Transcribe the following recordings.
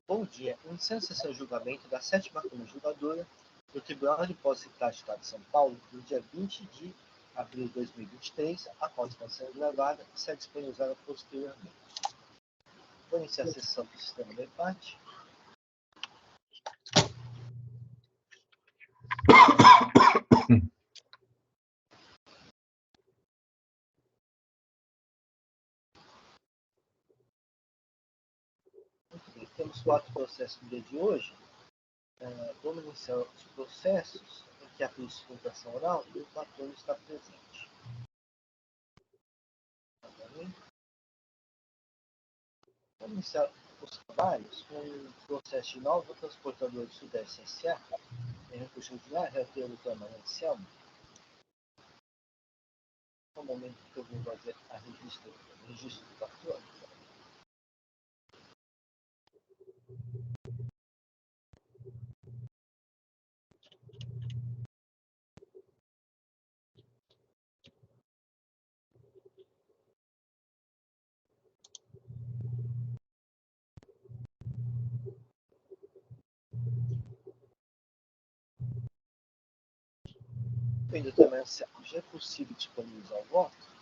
Bom dia. Inicia a sessão de julgamento da 7ª Câmara Julgadora do Tribunal de Posse e Prática de São Paulo, no dia 20 de abril de 2023, a qual está sendo gravada e será disponibilizada posteriormente. Vou iniciar a sessão do sistema de empate. Muito bem, temos 4 processos no dia de hoje. Vamos iniciar os processos em que a sustentação oral e o patrão está presente. Vamos iniciar os trabalhos com o processo de Nova Transportadora do Sudeste S.A. em recurso ordinário, relator do Câmara Anselmo. No momento que eu vou fazer a registro do patrão. Bem, doutor Anselmo, já é possível disponibilizar o voto?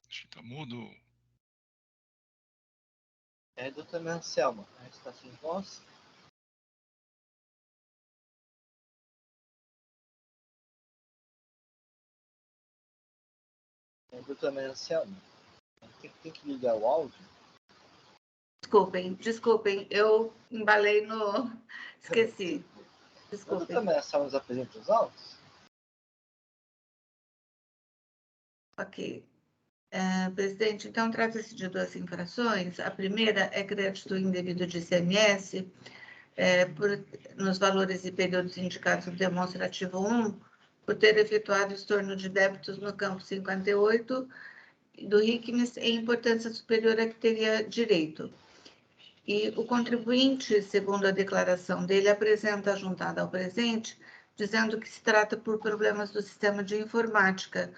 Acho que tá mudo. Doutor Anselmo, está sem voz? Doutor Anselmo, tem que ligar o áudio. Desculpem, eu embalei no... Esqueci. Quando Desculpem. começamos a apresentar os autos? Ok. Presidente, então trata-se de duas infrações. A primeira é crédito indevido de ICMS nos valores e períodos indicados no demonstrativo 1, por ter efetuado estorno de débitos no campo 58 do RICMES em importância superior a que teria direito. E o contribuinte, segundo a declaração dele, apresenta juntada ao presente, dizendo que se trata por problemas do sistema de informática,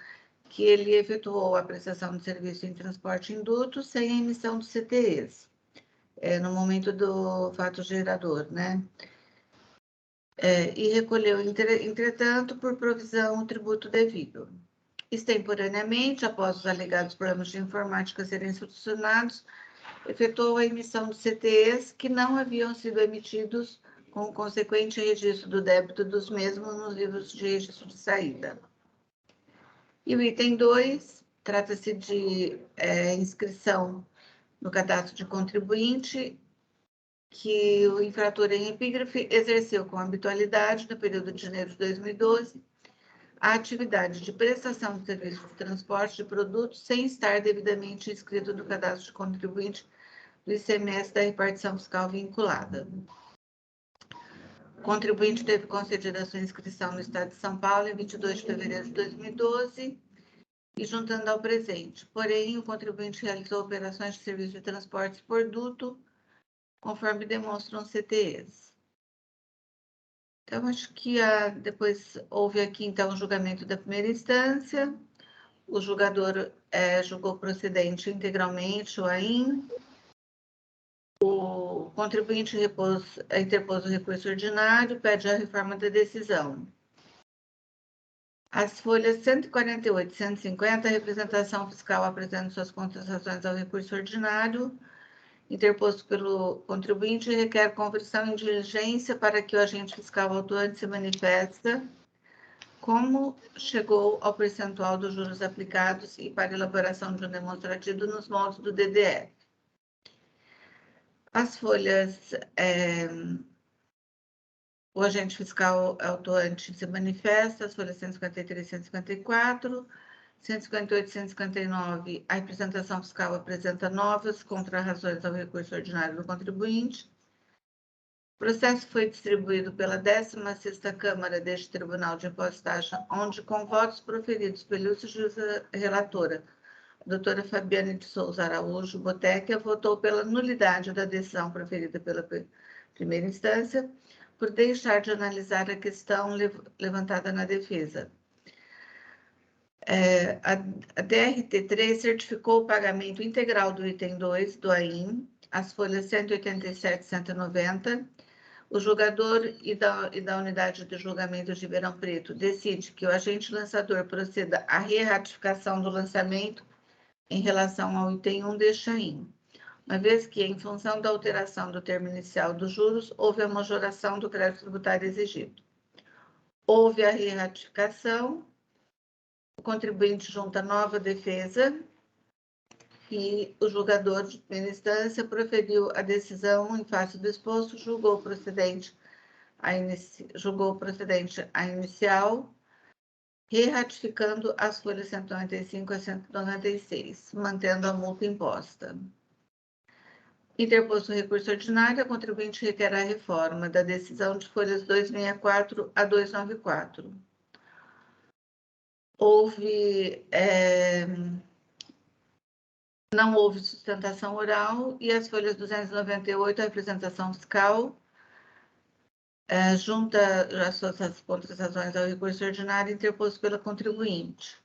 que ele efetuou a prestação de serviço em transporte induto sem a emissão de CTEs, no momento do fato gerador, né? E recolheu, entretanto, por provisão, o tributo devido. Extemporaneamente, após os alegados problemas de informática serem solucionados, efetuou a emissão de CTEs que não haviam sido emitidos com o consequente registro do débito dos mesmos nos livros de registro de saída. E o item 2, trata-se de inscrição no cadastro de contribuinte, que o infrator em epígrafe exerceu com habitualidade, no período de janeiro de 2012, a atividade de prestação de serviço de transporte de produtos sem estar devidamente inscrito no cadastro de contribuinte do ICMS da repartição fiscal vinculada. O contribuinte teve concedida a sua inscrição no Estado de São Paulo em 22 de fevereiro de 2012 e juntando ao presente. Porém, o contribuinte realizou operações de serviço de transporte por duto, conforme demonstram CTEs. Então, acho que depois houve aqui, então, o julgamento da primeira instância. O julgador julgou procedente integralmente o AIM. O contribuinte interpôs o recurso ordinário, pede a reforma da decisão. As folhas 148 e 150, a representação fiscal apresenta suas contestações ao recurso ordinário, interposto pelo contribuinte, requer conversão em diligência para que o agente fiscal autuante se manifesta como chegou ao percentual dos juros aplicados e para elaboração de um demonstrativo nos moldes do DDF. As folhas, o agente fiscal autuante se manifesta, as folhas 153 e 154, 158 e 159, a representação fiscal apresenta novas contrarrazões ao recurso ordinário do contribuinte. O processo foi distribuído pela 16ª Câmara deste Tribunal de Imposto e Taxa, onde, com votos proferidos pela ilustre juíza relatora, a doutora Fabiane de Souza Araújo Botequia, votou pela nulidade da decisão proferida pela primeira instância, por deixar de analisar a questão levantada na defesa. A DRT3 certificou o pagamento integral do item 2 do AIM, as folhas 187 e 190. O julgador e da unidade de julgamento de Ribeirão Preto decide que o agente lançador proceda à re-ratificação do lançamento em relação ao item 1 deste AIM, uma vez que, em função da alteração do termo inicial dos juros, houve a majoração do crédito tributário exigido. Houve a re-ratificação, o contribuinte junta nova defesa e o julgador de primeira instância proferiu a decisão em face do exposto, julgou procedente a inicial, re-ratificando as folhas 195 a 196, mantendo a multa imposta. Interposto o recurso ordinário, a contribuinte requer a reforma da decisão de folhas 264 a 294. Não houve sustentação oral e as folhas 298, a representação fiscal, junta as suas contestações ao recurso ordinário interposto pela contribuinte.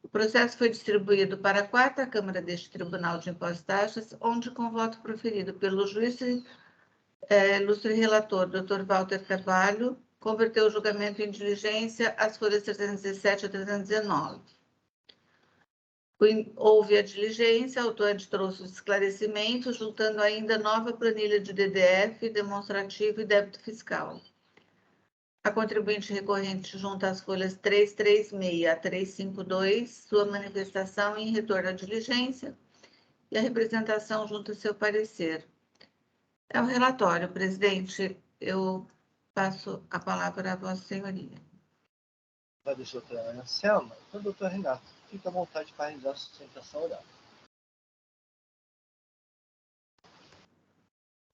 O processo foi distribuído para a 4ª Câmara deste Tribunal de Impostos e Taxas, onde, com voto proferido pelo juiz ilustre relator, Dr. Walter Carvalho, converteu o julgamento em diligência às folhas 317 a 319. Houve a diligência, o autuante trouxe os esclarecimentos, juntando ainda nova planilha de DDF, demonstrativo e débito fiscal. A contribuinte recorrente junta as folhas 336 a 352, sua manifestação em retorno à diligência, e a representação junto ao seu parecer. É o relatório, presidente. Eu passo a palavra à Vossa Senhoria. Agradeço, doutora Ana Selma. Então, doutor Renato, fique à vontade para realizar a sustentação oral.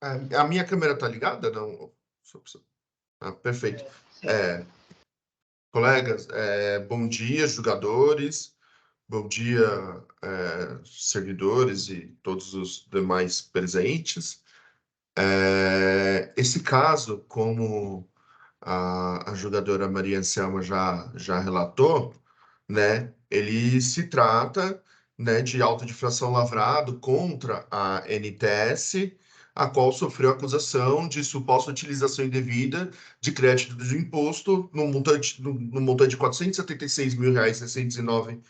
A minha câmera está ligada? Não? Perfeito. Sim. Colegas, bom dia, julgadores, bom dia, servidores e todos os demais presentes. Esse caso, como a julgadora Maria Anselma já relatou, né, ele se trata, né, de auto de infração lavrado contra a NTS, a qual sofreu acusação de suposta utilização indevida de crédito do imposto no montante de R$ 476.609, R$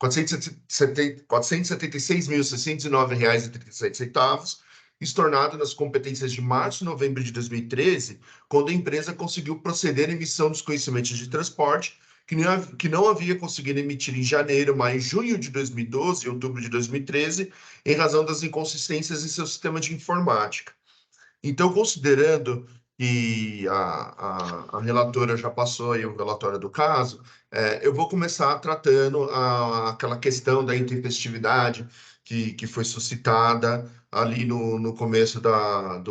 476.609,37, estornado nas competências de março e novembro de 2013, quando a empresa conseguiu proceder à emissão dos conhecimentos de transporte que não havia conseguido emitir em janeiro, maio e junho de 2012 e outubro de 2013, em razão das inconsistências em seu sistema de informática. Então, considerando que a relatora já passou aí o relatório do caso, eu vou começar tratando aquela questão da intempestividade que foi suscitada ali no começo da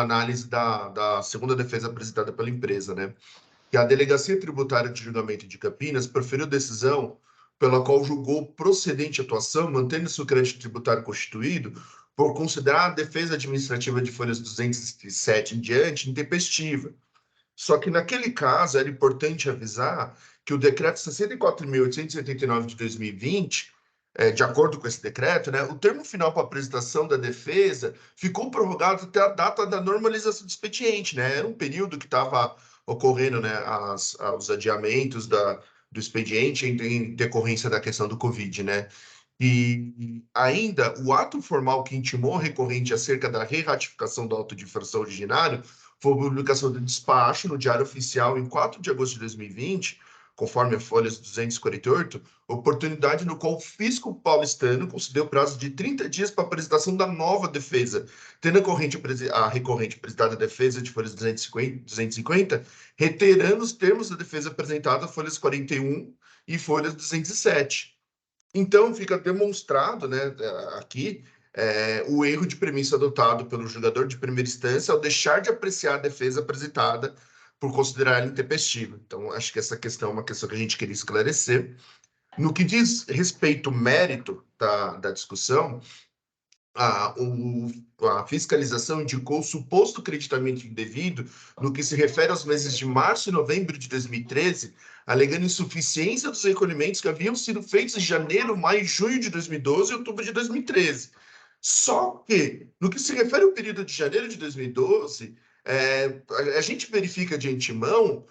análise da segunda defesa apresentada pela empresa, né? Que a Delegacia Tributária de Julgamento de Campinas proferiu decisão pela qual julgou procedente a atuação, mantendo-se o crédito tributário constituído, por considerar a defesa administrativa de folhas 207 em diante intempestiva. Só que, naquele caso, era importante avisar que o decreto 64.889 de 2020, de acordo com esse decreto, né, o termo final para apresentação da defesa ficou prorrogado até a data da normalização do expediente, né? Era um período que estava ocorrendo, né, os adiamentos do expediente em decorrência da questão do Covid, né? E ainda o ato formal que intimou o recorrente acerca da re-ratificação do auto de infração originário foi a publicação do despacho no Diário Oficial em 4 de agosto de 2020, conforme a folha 248, oportunidade no qual o fisco paulistano concedeu prazo de 30 dias para a apresentação da nova defesa, tendo a recorrente apresentada a defesa de folhas 250, reiterando os termos da defesa apresentada folhas 41 e folhas 207. Então, fica demonstrado, né, aqui, o erro de premissa adotado pelo julgador de primeira instância ao deixar de apreciar a defesa apresentada por considerar ela intempestiva. Então, acho que essa questão é uma questão que a gente queria esclarecer. No que diz respeito ao mérito da discussão, a fiscalização indicou o suposto creditamento indevido no que se refere aos meses de março e novembro de 2013, alegando insuficiência dos recolhimentos que haviam sido feitos em janeiro, maio e junho de 2012 e outubro de 2013. Só que, no que se refere ao período de janeiro de 2012, a gente verifica de antemão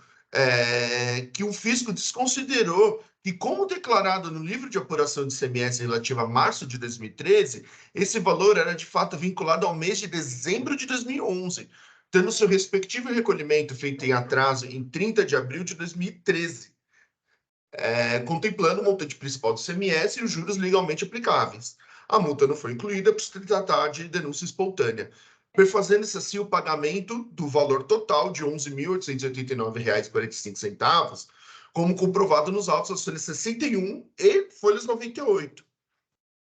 que o fisco desconsiderou que, como declarado no livro de apuração de ICMS relativo a março de 2013, esse valor era de fato vinculado ao mês de dezembro de 2011, tendo seu respectivo recolhimento feito em atraso em 30 de abril de 2013, contemplando o montante principal do ICMS e os juros legalmente aplicáveis. A multa não foi incluída por se tratar de denúncia espontânea, perfazendo-se assim o pagamento do valor total de R$ 11.889,45, como comprovado nos autos das folhas 61 e folhas 98.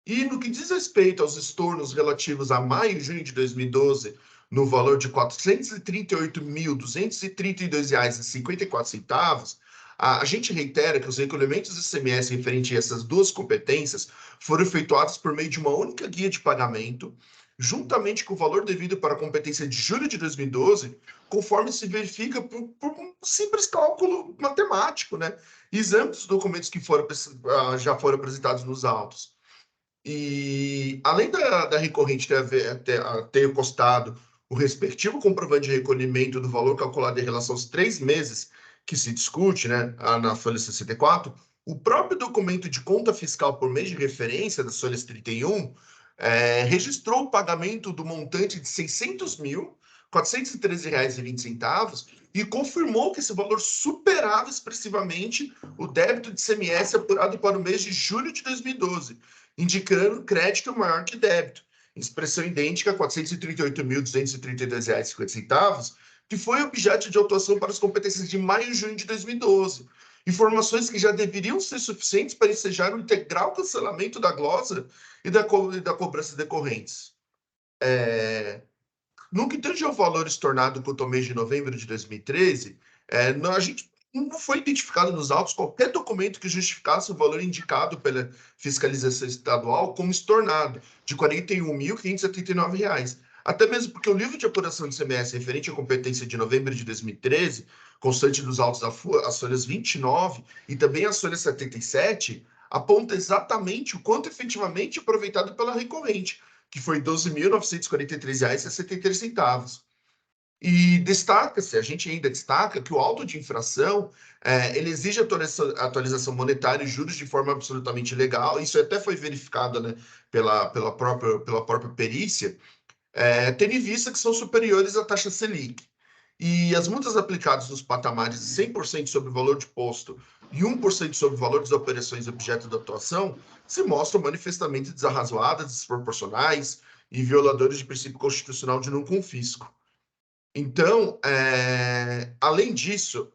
E no que diz respeito aos estornos relativos a maio e junho de 2012, no valor de R$ 438.232,54, a gente reitera que os recolhimentos do ICMS referentes a essas duas competências foram efetuados por meio de uma única guia de pagamento, juntamente com o valor devido para a competência de julho de 2012, conforme se verifica por um simples cálculo matemático, né? Exame dos documentos que já foram apresentados nos autos. E, além da recorrente ter costado o respectivo comprovante de recolhimento do valor calculado em relação aos 3 meses que se discute, né, na folha 64, o próprio documento de conta fiscal por mês de referência das folhas 31 registrou o pagamento do montante de R$ 600.413,20 e confirmou que esse valor superava expressivamente o débito de ICMS apurado para o mês de julho de 2012, indicando crédito maior que débito, expressão idêntica a R$ 438.232,50, que foi objeto de autuação para as competências de maio e junho de 2012. Informações que já deveriam ser suficientes para ensejar o integral cancelamento da glosa e da cobrança decorrentes. No que tange ao valor estornado quanto ao mês de novembro de 2013, a gente não foi identificado nos autos qualquer documento que justificasse o valor indicado pela fiscalização estadual como estornado, de R$ 41.579. Até mesmo porque o livro de apuração do ICMS referente à competência de novembro de 2013, constante dos autos as folhas 29 e também as folhas 77, aponta exatamente o quanto efetivamente aproveitado pela recorrente, que foi R$ 12.943,63. E destaca-se, a gente ainda destaca que o auto de infração, ele exige atualização monetária e juros de forma absolutamente legal, isso até foi verificado, né, pela própria perícia, tendo em vista que são superiores à taxa Selic. E as multas aplicadas nos patamares de 100% sobre o valor de posto e 1% sobre o valor das operações objeto da atuação se mostram manifestamente desarrazoadas, desproporcionais e violadores de princípio constitucional de não confisco. Então, além disso,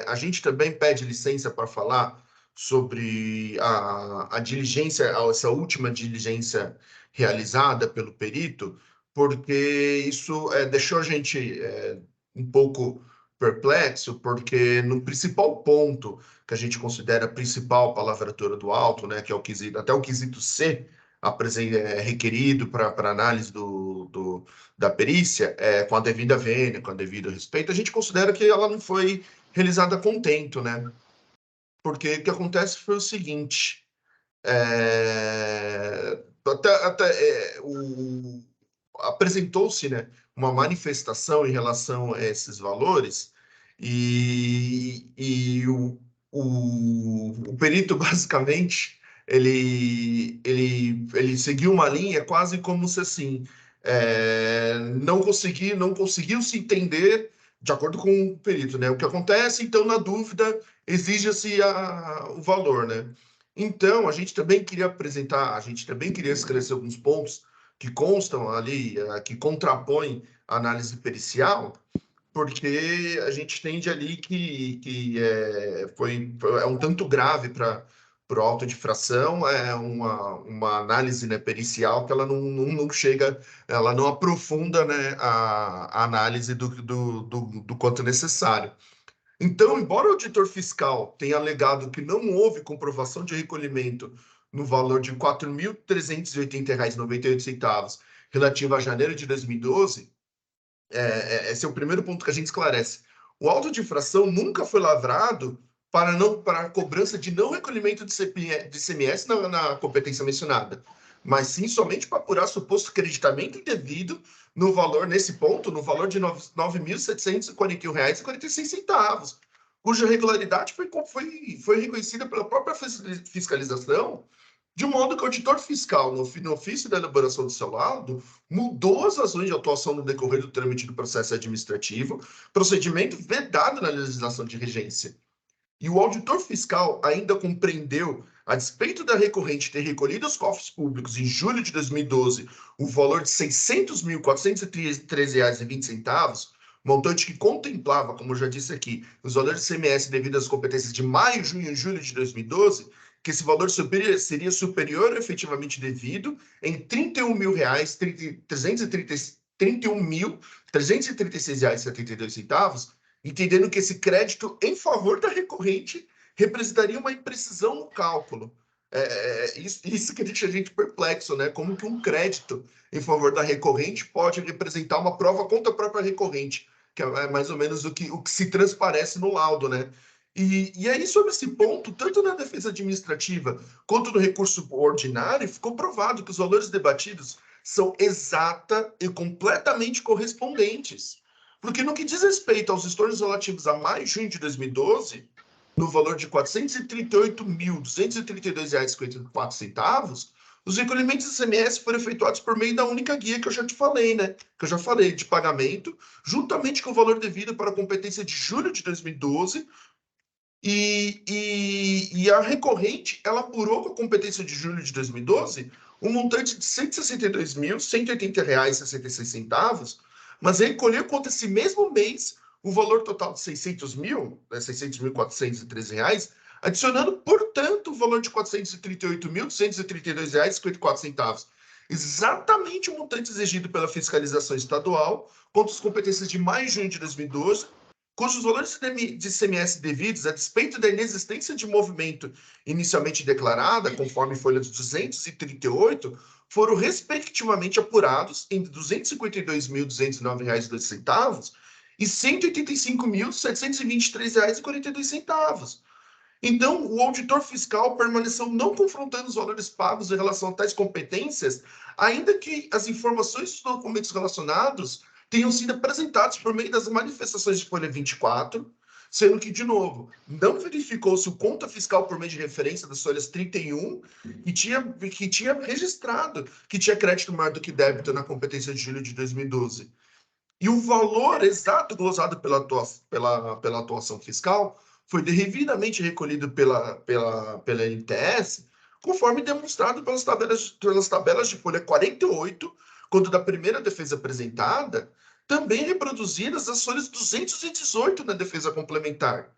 a gente também pede licença para falar sobre a diligência, essa última diligência realizada pelo perito, porque isso deixou a gente um pouco perplexo, porque no principal ponto que a gente considera a principal palavratura do auto, né, que é o quesito, até o quesito C, requerido para análise da perícia, com a devida vênia, com a devida respeito, a gente considera que ela não foi realizada a contento, né? Porque o que acontece foi o seguinte, apresentou-se, né, uma manifestação em relação a esses valores e o perito, basicamente, ele seguiu uma linha quase como se assim, não conseguiu se entender de acordo com o perito, né? O que acontece, então, na dúvida, exige-se o valor, né? Então, a gente também queria esclarecer alguns pontos que constam ali, que contrapõem a análise pericial, porque a gente entende ali que é um tanto grave para o auto de infração, é uma análise, né, pericial que ela não chega, ela não aprofunda, né, a análise do quanto necessário. Então, embora o auditor fiscal tenha alegado que não houve comprovação de recolhimento no valor de R$ 4.380,98 relativo a janeiro de 2012, esse é o primeiro ponto que a gente esclarece. O auto de infração nunca foi lavrado para a cobrança de não recolhimento de ICMS na competência mencionada, mas sim somente para apurar suposto creditamento indevido no valor, nesse ponto, no valor de R$ 9.741,46, cuja regularidade foi reconhecida pela própria fiscalização, de modo que o auditor fiscal, no ofício da elaboração do seu laudo, mudou as razões de atuação no decorrer do trâmite do processo administrativo, procedimento vedado na legislação de regência. E o auditor fiscal ainda compreendeu, a despeito da recorrente ter recolhido aos cofres públicos em julho de 2012 o valor de R$ 600.413,20, montante que contemplava, como eu já disse aqui, os valores de ICMS devido às competências de maio, junho e julho de 2012, que esse valor seria superior ao efetivamente devido em R$ 31.336,72, entendendo que esse crédito em favor da recorrente representaria uma imprecisão no cálculo. Isso que deixa a gente perplexo, né? Como que um crédito em favor da recorrente pode representar uma prova contra a própria recorrente, que é mais ou menos o que se transparece no laudo, né? E aí, sobre esse ponto, tanto na defesa administrativa quanto no recurso ordinário, ficou provado que os valores debatidos são exata e completamente correspondentes. Porque no que diz respeito aos estornos relativos a maio e junho de 2012, no valor de R$ 438.232,54, os recolhimentos do ICMS foram efetuados por meio da única guia que eu já te falei, né? Que eu já falei, de pagamento, juntamente com o valor devido para a competência de julho de 2012, E a recorrente, ela apurou com a competência de julho de 2012 um montante de R$ 162.180,66, mas recolheu contra esse mesmo mês o valor total de R$ 600.413, adicionando, portanto, o valor de R$ 438.232,54. Exatamente o montante exigido pela fiscalização estadual contra as competências de maio e junho de 2012, cujos valores de ICMS devidos, a despeito da inexistência de movimento inicialmente declarada, conforme folha de 238, foram respectivamente apurados entre R$ 252.209,02 e R$ 185.723,42. Então, o auditor fiscal permaneceu não confrontando os valores pagos em relação a tais competências, ainda que as informações dos documentos relacionados tenham sido apresentados por meio das manifestações de folha 24, sendo que, de novo, não verificou-se o conta fiscal por meio de referência das folhas 31, que tinha registrado que tinha crédito maior do que débito na competência de julho de 2012. E o valor exato glosado pela atuação fiscal foi devidamente recolhido pela NTS, conforme demonstrado pelas tabelas de folha 48, quando da primeira defesa apresentada, também reproduzidas as folhas 218 na defesa complementar.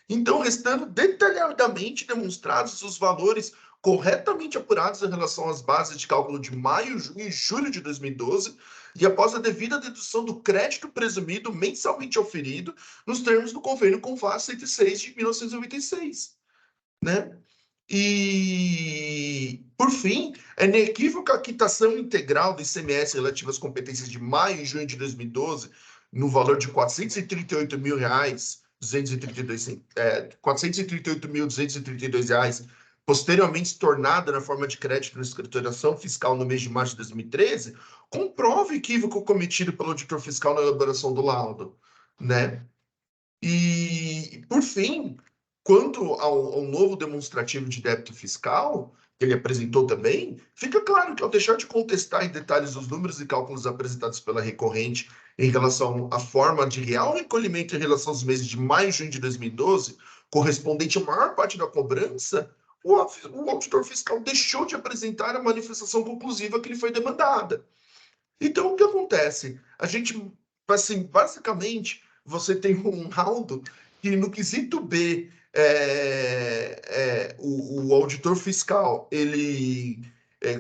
Então, restando detalhadamente demonstrados os valores corretamente apurados em relação às bases de cálculo de maio, junho e julho de 2012, e após a devida dedução do crédito presumido mensalmente auferido nos termos do convênio CONFAS 106 de 1996, né? E, por fim, é inequívoca a quitação integral do ICMS relativo às competências de maio e junho de 2012, no valor de R$ 438.232, posteriormente tornada na forma de crédito na escrituração fiscal no mês de março de 2013, comprova o equívoco cometido pelo auditor fiscal na elaboração do laudo, né? E, por fim, quanto ao novo demonstrativo de débito fiscal, que ele apresentou também, fica claro que, ao deixar de contestar em detalhes os números e cálculos apresentados pela recorrente em relação à forma de real recolhimento em relação aos meses de maio e junho de 2012, correspondente à maior parte da cobrança, o auditor fiscal deixou de apresentar a manifestação conclusiva que lhe foi demandada. Então, o que acontece? A gente, assim, basicamente, você tem um laudo que, no quesito B, o auditor fiscal,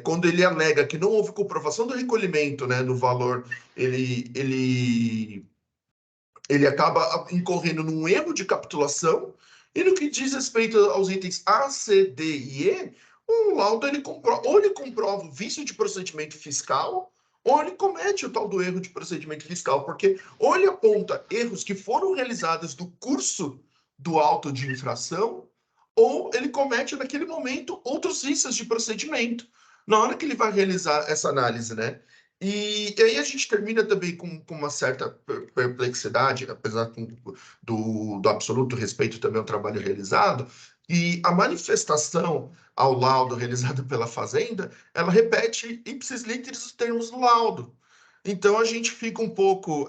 quando ele alega que não houve comprovação do recolhimento, né, do valor, ele acaba incorrendo num erro de capitulação, e no que diz respeito aos itens A, C, D e E, o laudo ele comprova o vício de procedimento fiscal, ou ele comete o tal do erro de procedimento fiscal, porque ou ele aponta erros que foram realizados no curso do auto de infração, ou ele comete naquele momento outros vícios de procedimento, na hora que ele vai realizar essa análise, né? E aí a gente termina também com uma certa perplexidade, apesar do absoluto respeito também ao trabalho realizado, e a manifestação ao laudo realizado pela Fazenda, ela repete ipsis literis os termos do laudo. Então a gente fica um pouco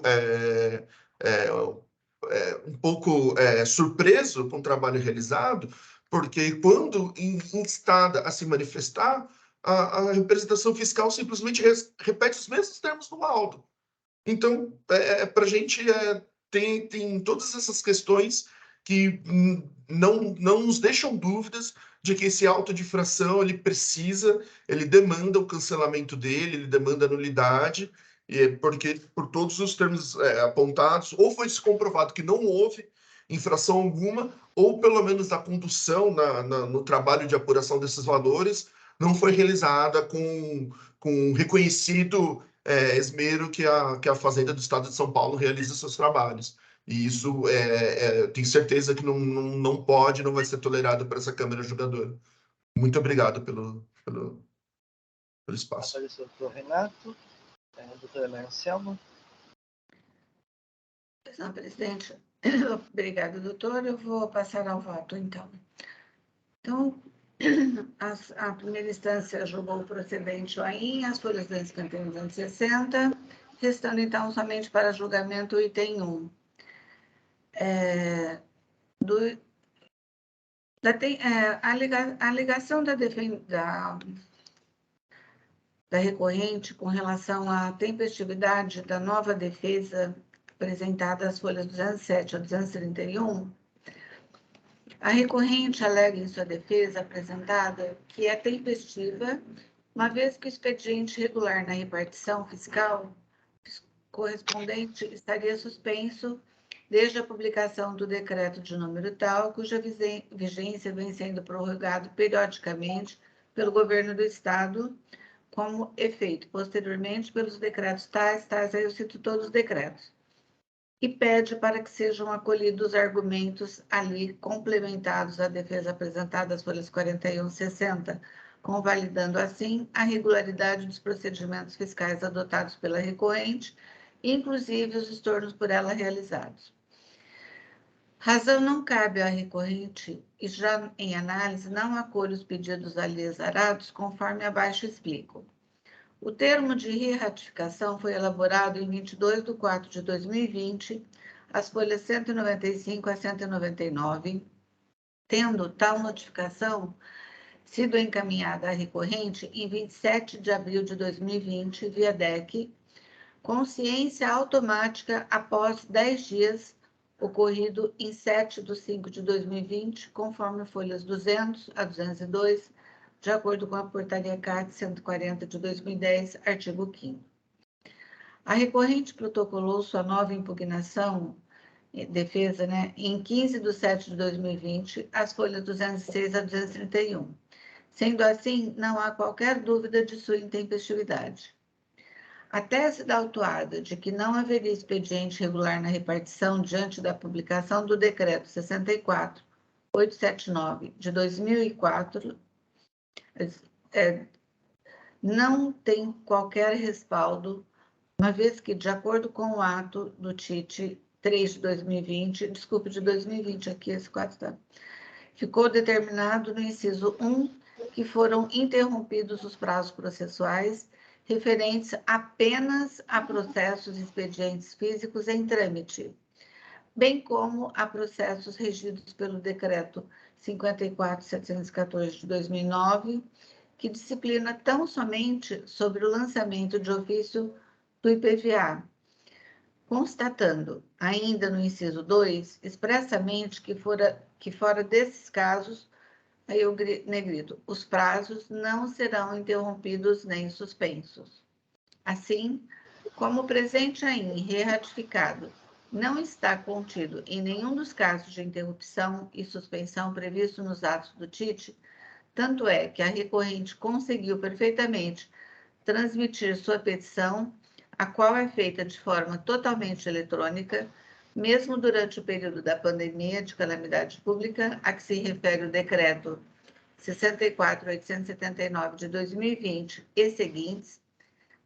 surpreso com o trabalho realizado, porque quando instada a se manifestar, a representação fiscal simplesmente repete os mesmos termos do laudo. Então, para a gente, tem todas essas questões que não nos deixam dúvidas de que esse auto de infração, ele demanda o cancelamento dele, ele demanda a nulidade, porque por todos os termos apontados, ou foi comprovado que não houve infração alguma, ou pelo menos a condução no trabalho de apuração desses valores não foi realizada com reconhecido esmero que a Fazenda do Estado de São Paulo realiza seus trabalhos. E isso, tenho certeza que não vai ser tolerado por essa Câmara Julgadora. Muito obrigado pelo espaço. Apareceu o doutor Renato, doutora Maria Anselma. Não, presidente. Obrigada, doutor. Eu vou passar ao voto, então. Então, a primeira instância julgou procedente o AIN, as folhas 251 e 260, restando, então, somente para julgamento o item 1. A alegação da recorrente com relação à tempestividade da nova defesa apresentada às folhas 207 a 231, a recorrente alega em sua defesa apresentada que é tempestiva, uma vez que o expediente regular na repartição fiscal correspondente estaria suspenso desde a publicação do decreto de número tal, cuja vigência vem sendo prorrogado periodicamente pelo governo do Estado, como efeito posteriormente pelos decretos tais, aí eu cito todos os decretos, e pede para que sejam acolhidos os argumentos ali complementados à defesa apresentada às folhas 41 e 60, convalidando assim a regularidade dos procedimentos fiscais adotados pela recorrente, inclusive os estornos por ela realizados. Razão não cabe à recorrente e já em análise não acolhe os pedidos ali exarados, conforme abaixo explico. O termo de re-ratificação foi elaborado em 22 de 4 de 2020, as folhas 195 a 199, tendo tal notificação sido encaminhada à recorrente em 27 de abril de 2020, via DEC, com ciência automática após 10 dias, ocorrido em 7 de 5 de 2020, conforme folhas 200 a 202, de acordo com a portaria CAT 140 de 2010, artigo 5º. A recorrente protocolou sua nova impugnação, defesa, em 15 de 7 de 2020, as folhas 206 a 231. Sendo assim, não há qualquer dúvida de sua intempestividade. A tese da autuada de que não haveria expediente regular na repartição diante da publicação do decreto 64.879 de 2004 não tem qualquer respaldo, uma vez que, de acordo com o ato do TIT 3 de 2020, desculpe, de 2020 aqui, esse quadro está, ficou determinado no inciso 1 que foram interrompidos os prazos processuais referentes apenas a processos e expedientes físicos em trâmite, bem como a processos regidos pelo Decreto 54.714 de 2009, que disciplina tão somente sobre o lançamento de ofício do IPVA, constatando, ainda no inciso 2, expressamente que fora desses casos, aí eu negrito, os prazos não serão interrompidos nem suspensos. Assim, como o presente aí, re-ratificado, não está contido em nenhum dos casos de interrupção e suspensão previsto nos atos do TIT, tanto é que a recorrente conseguiu perfeitamente transmitir sua petição, a qual é feita de forma totalmente eletrônica, mesmo durante o período da pandemia de calamidade pública, a que se refere o decreto 64.879 de 2020 e seguintes,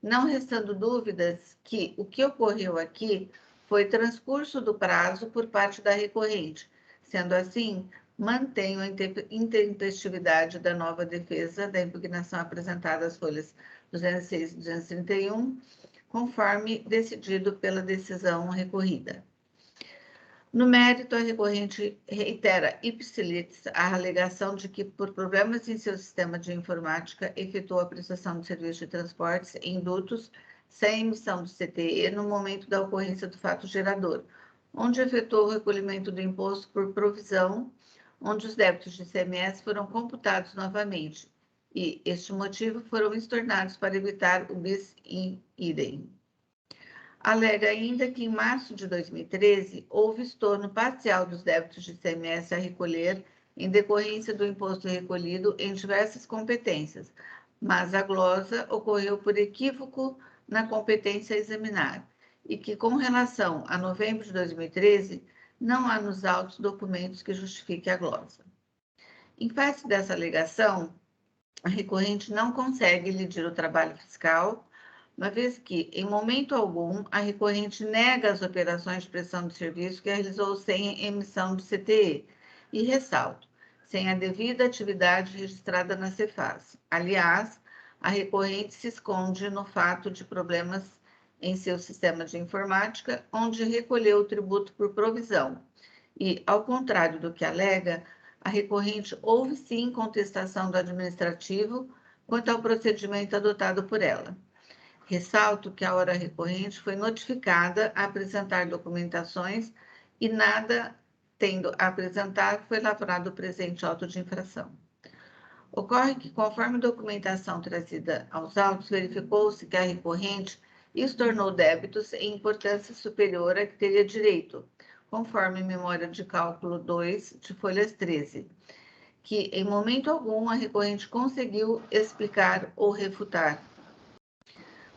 não restando dúvidas que o que ocorreu aqui foi transcurso do prazo por parte da recorrente. Sendo assim, mantenho a intempestividade da nova defesa da impugnação apresentada às folhas 206 e 231, conforme decidido pela decisão recorrida. No mérito, a recorrente reitera ipsilitris a alegação de que, por problemas em seu sistema de informática, efetuou a prestação de serviço de transportes em dutos sem emissão do CTE no momento da ocorrência do fato gerador, onde efetuou o recolhimento do imposto por provisão, onde os débitos de ICMS foram computados novamente, e, este motivo, foram estornados para evitar o bis in idem. Alega ainda que, em março de 2013, houve estorno parcial dos débitos de ICMS a recolher em decorrência do imposto recolhido em diversas competências, mas a glosa ocorreu por equívoco na competência a examinar, e que, com relação a novembro de 2013, não há nos autos documentos que justifiquem a glosa. Em face dessa alegação, a recorrente não consegue elidir o trabalho fiscal, uma vez que, em momento algum, a recorrente nega as operações de prestação de serviço que realizou sem emissão do CTE, e ressalto, sem a devida atividade registrada na Cefaz. Aliás, a recorrente se esconde no fato de problemas em seu sistema de informática, onde recolheu o tributo por provisão. E, ao contrário do que alega, a recorrente houve sim contestação do administrativo quanto ao procedimento adotado por ela. Ressalto que a hora recorrente foi notificada a apresentar documentações e nada tendo a apresentar foi lavrado o presente auto de infração. Ocorre que, conforme documentação trazida aos autos, verificou-se que a recorrente estornou débitos em importância superior a que teria direito, conforme memória de cálculo 2 de folhas 13, que em momento algum a recorrente conseguiu explicar ou refutar.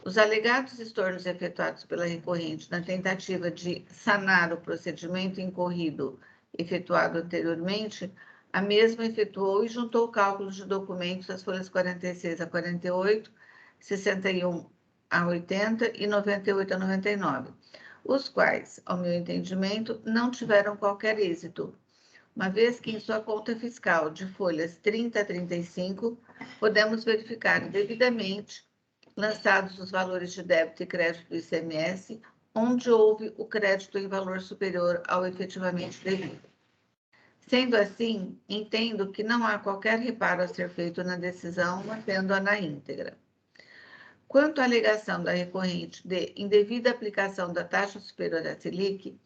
Os alegados estornos efetuados pela recorrente na tentativa de sanar o procedimento incorrido efetuado anteriormente, a mesma efetuou e juntou cálculos de documentos das folhas 46 a 48, 61 a 80 e 98 a 99, os quais, ao meu entendimento, não tiveram qualquer êxito, uma vez que em sua conta fiscal de folhas 30 a 35, podemos verificar devidamente lançados os valores de débito e crédito do ICMS, onde houve o crédito em valor superior ao efetivamente devido. Sendo assim, entendo que não há qualquer reparo a ser feito na decisão, mantendo-a na íntegra. Quanto à alegação da recorrente de indevida aplicação da taxa superior à Selic,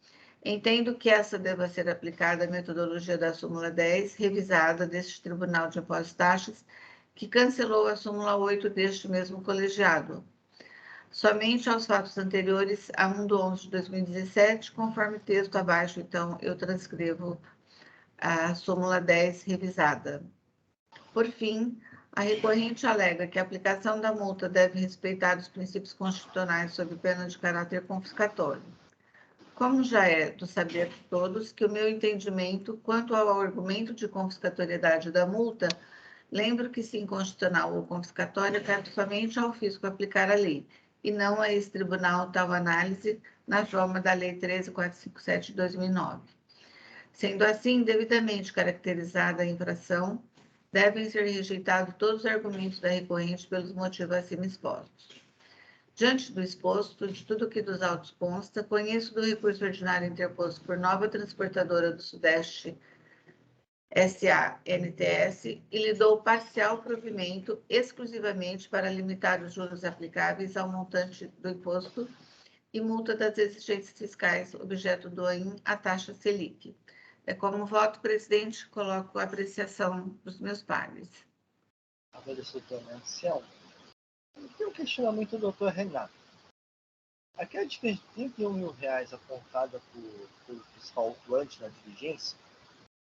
entendo que essa deva ser aplicada à metodologia da súmula 10, revisada deste Tribunal de Impostos e Taxas, que cancelou a súmula 8 deste mesmo colegiado, somente aos fatos anteriores a 1 de 11 de 2017, conforme texto abaixo, então, eu transcrevo a súmula 10 revisada. Por fim, a recorrente alega que a aplicação da multa deve respeitar os princípios constitucionais sob pena de caráter confiscatório. Como já é do saber de todos que o meu entendimento quanto ao argumento de confiscatoriedade da multa, lembro que, se inconstitucional ou confiscatória, cabe somente ao fisco aplicar a lei, e não a esse tribunal tal análise na forma da Lei 13.457 de 2009. Sendo assim, devidamente caracterizada a infração, devem ser rejeitados todos os argumentos da recorrente pelos motivos acima expostos. Diante do exposto, de tudo que dos autos consta, conheço do recurso ordinário interposto por Nova Transportadora do Sudeste SA-NTS e lhe dou parcial provimento exclusivamente para limitar os juros aplicáveis ao montante do imposto e multa das exigências fiscais, objeto do AIM, a taxa Selic. Como voto, presidente, coloco a apreciação dos meus pares. Agradeço, doutora Anselmo. Tem um questionamento do doutor Renato. Aquela diferença de R$31 mil apontada pelo fiscal atuante na diligência,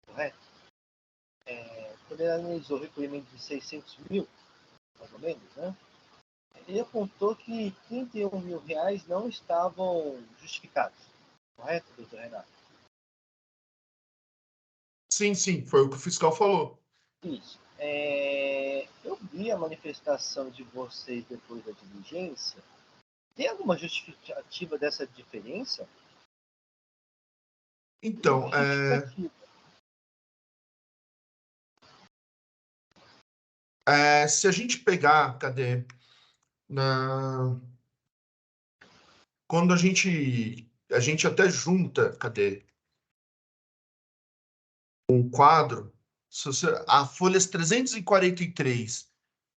correto? Quando ele analisou o recolhimento de 600 mil, mais ou menos, né? Ele apontou que R$31 mil não estavam justificados, correto, doutor Renato? Sim, foi o que o fiscal falou. Isso. Eu vi a manifestação de vocês depois da diligência. Tem alguma justificativa dessa diferença? Então, se a gente pegar, cadê? Quando a gente até junta, cadê? Um quadro, a folhas 343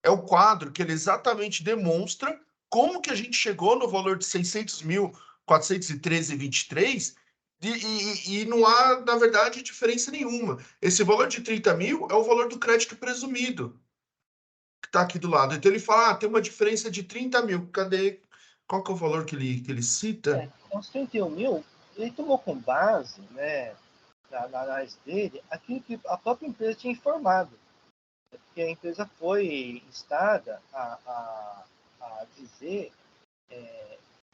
é o quadro que ele exatamente demonstra como que a gente chegou no valor de 600.413,23 e não há, na verdade, diferença nenhuma. Esse valor de 30 mil é o valor do crédito presumido, que está aqui do lado. Então ele fala, tem uma diferença de 30 mil. Cadê? Qual que é o valor que ele cita? Os 31 mil, ele tomou com base, né, na análise dele, aquilo que a própria empresa tinha informado. Porque a empresa foi instada a dizer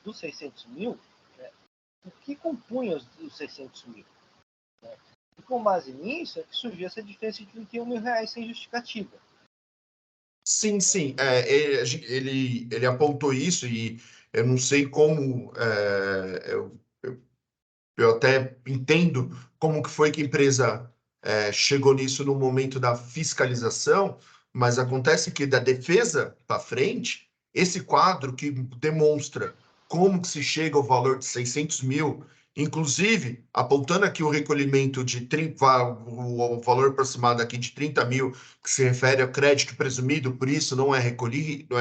dos 600 mil, né, o que compunha os 600 mil. Né? E com base nisso é que surgiu essa diferença de R$31 mil sem justificativa. Sim. Ele apontou isso e eu não sei como... eu até entendo como que foi que a empresa chegou nisso no momento da fiscalização, mas acontece que da defesa para frente, esse quadro que demonstra como que se chega ao valor de 600 mil Inclusive, apontando aqui o recolhimento de o valor aproximado aqui de 30 mil, que se refere ao crédito presumido, por isso não é recolhido,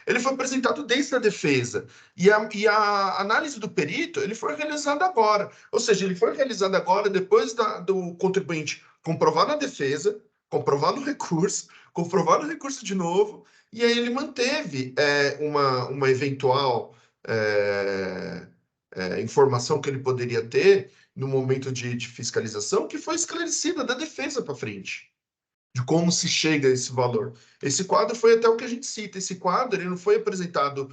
ele foi apresentado desde a defesa. E a análise do perito, ele foi realizada agora. Ou seja, ele foi realizado agora depois do contribuinte comprovar na defesa, comprovar no recurso, comprovar no recurso de novo, e aí ele manteve uma eventual... informação que ele poderia ter no momento de fiscalização, que foi esclarecida da defesa para frente, de como se chega a esse valor. Esse quadro foi até o que a gente cita. Esse quadro ele não foi apresentado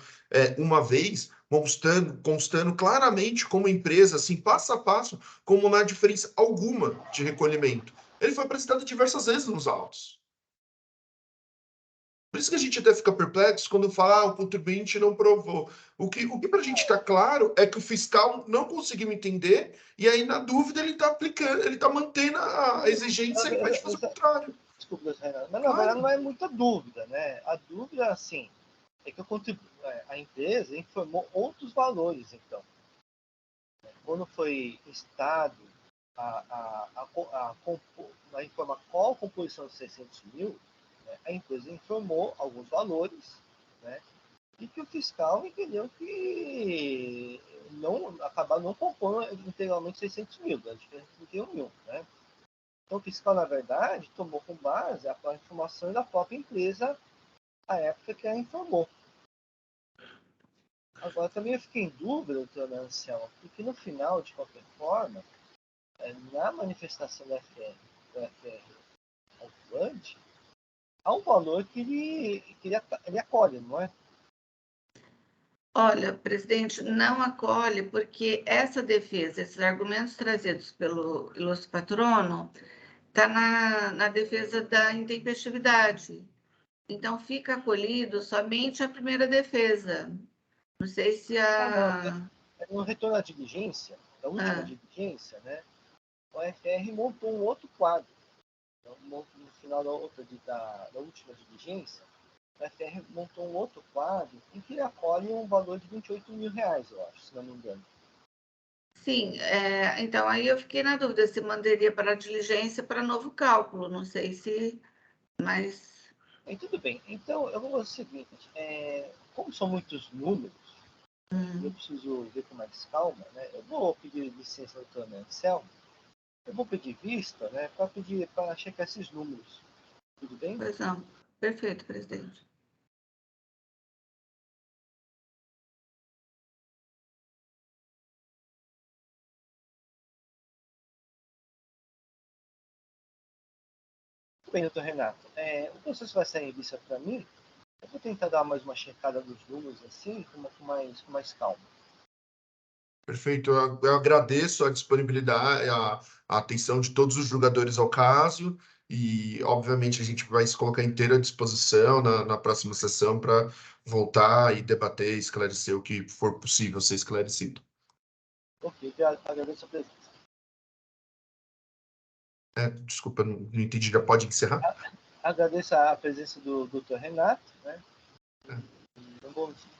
uma vez, constando claramente como empresa, assim, passo a passo, como não há diferença alguma de recolhimento. Ele foi apresentado diversas vezes nos autos. Por isso que a gente até fica perplexo quando fala o contribuinte não provou. O que para a gente está claro é que o fiscal não conseguiu entender e aí, na dúvida, ele está aplicando, ele está mantendo a exigência e vai fazer o contrário. Desculpa, Renato, mas na verdade não é muita dúvida, né? A dúvida, assim, é que a empresa informou outros valores, então. Quando foi instado a informar qual a composição de 600 mil, né, a empresa informou alguns valores, né, e que o fiscal entendeu que acabaram não compondo integralmente 600 mil, a diferença de 31 mil. Né? Então, o fiscal, na verdade, tomou com base a informação da própria empresa à época que ela informou. Agora, também eu fiquei em dúvida, doutora Anselma, porque no final, de qualquer forma, na manifestação da FR autuante, há um valor que ele acolhe, não é? Olha, presidente, não acolhe, porque essa defesa, esses argumentos trazidos pelo ilustre patrono, está na defesa da intempestividade. Então, fica acolhido somente a primeira defesa. Não sei se a... No retorno à diligência, da última diligência, né, o FR montou um outro quadro. Então, no final da última diligência, o FR montou um outro quadro em que ele acolhe um valor de 28 mil reais, eu acho, se não me engano. Sim, então aí eu fiquei na dúvida se mandaria para a diligência para novo cálculo, não sei se, mas... Tudo bem, então eu vou fazer o seguinte, como são muitos números, eu preciso ver com mais calma, né? Eu vou pedir licença ao doutor Anselmo, eu vou pedir vista, né, para checar esses números. Tudo bem? Pois não. Perfeito, presidente. Muito bem, doutor Renato. O processo vai sair em vista para mim. Eu vou tentar dar mais uma checada dos números assim, com mais calma. Perfeito. Eu agradeço a disponibilidade, a atenção de todos os julgadores ao caso e, obviamente, a gente vai se colocar inteira à disposição na próxima sessão para voltar e debater e esclarecer o que for possível ser esclarecido. Ok, agradeço a presença. Desculpa, não entendi. Já pode encerrar? Agradeço a presença do Dr. Renato, né? Um bom dia.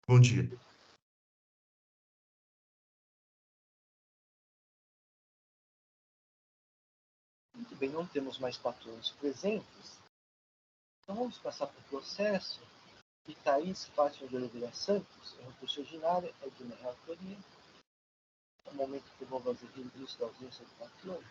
Bom dia. Muito bem, não temos mais patrões presentes. Então vamos passar para o processo de Thaís Fátima de Oliveira Santos, é recurso ordinário, é de minha relatoria. No momento que eu vou fazer registro da ausência do patrão.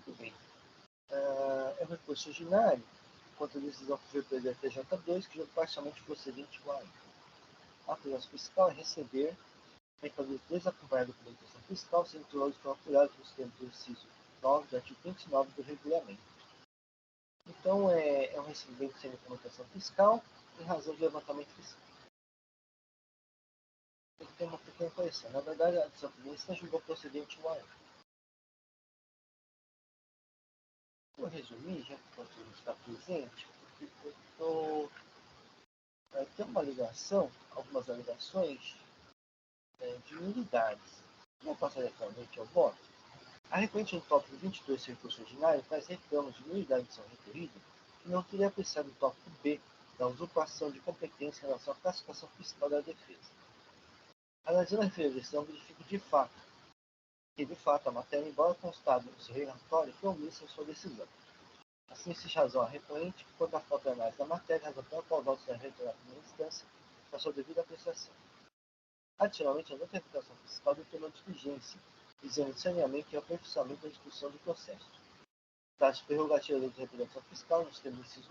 Muito bem. É um recurso ordinário quanto à decisão que foi pela TJ2, que já parcialmente procedente igual. A acusação fiscal é receber a fazer desacompanhada da documentação fiscal, sendo todos apurados nos termos do inciso 9 do artigo 29 do regulamento. Então, é um recebimento sem documentação fiscal, em razão do levantamento fiscal. Tem uma pequena correção. Na verdade, a decisão primeira julgou procedente o AE. Vou resumir, já que o conteúdo está presente, tem uma alegação, algumas alegações de nulidades. Não passo diretamente ao voto. A recorrente no tópico 22 do recurso ordinário faz reclamos de nulidade de ação recorrida que não teria apreciado no tópico B da usurpação de competência em relação à classificação fiscal da defesa. Analisando a referida decisão, verifico de fato a matéria, embora constado no seu relatório, foi omissa em sua decisão. Assim, existe razão à recorrente que, quanto à própria análise da matéria, razão pela qual voto será reiterado na primeira instância para sua devida apreciação. Adicionalmente, a não interpretação fiscal determinou diligência, visando o saneamento e aperfeiçoamento da discussão do processo. Trata-se de prerrogativa da lei de representação fiscal, nos termos do inciso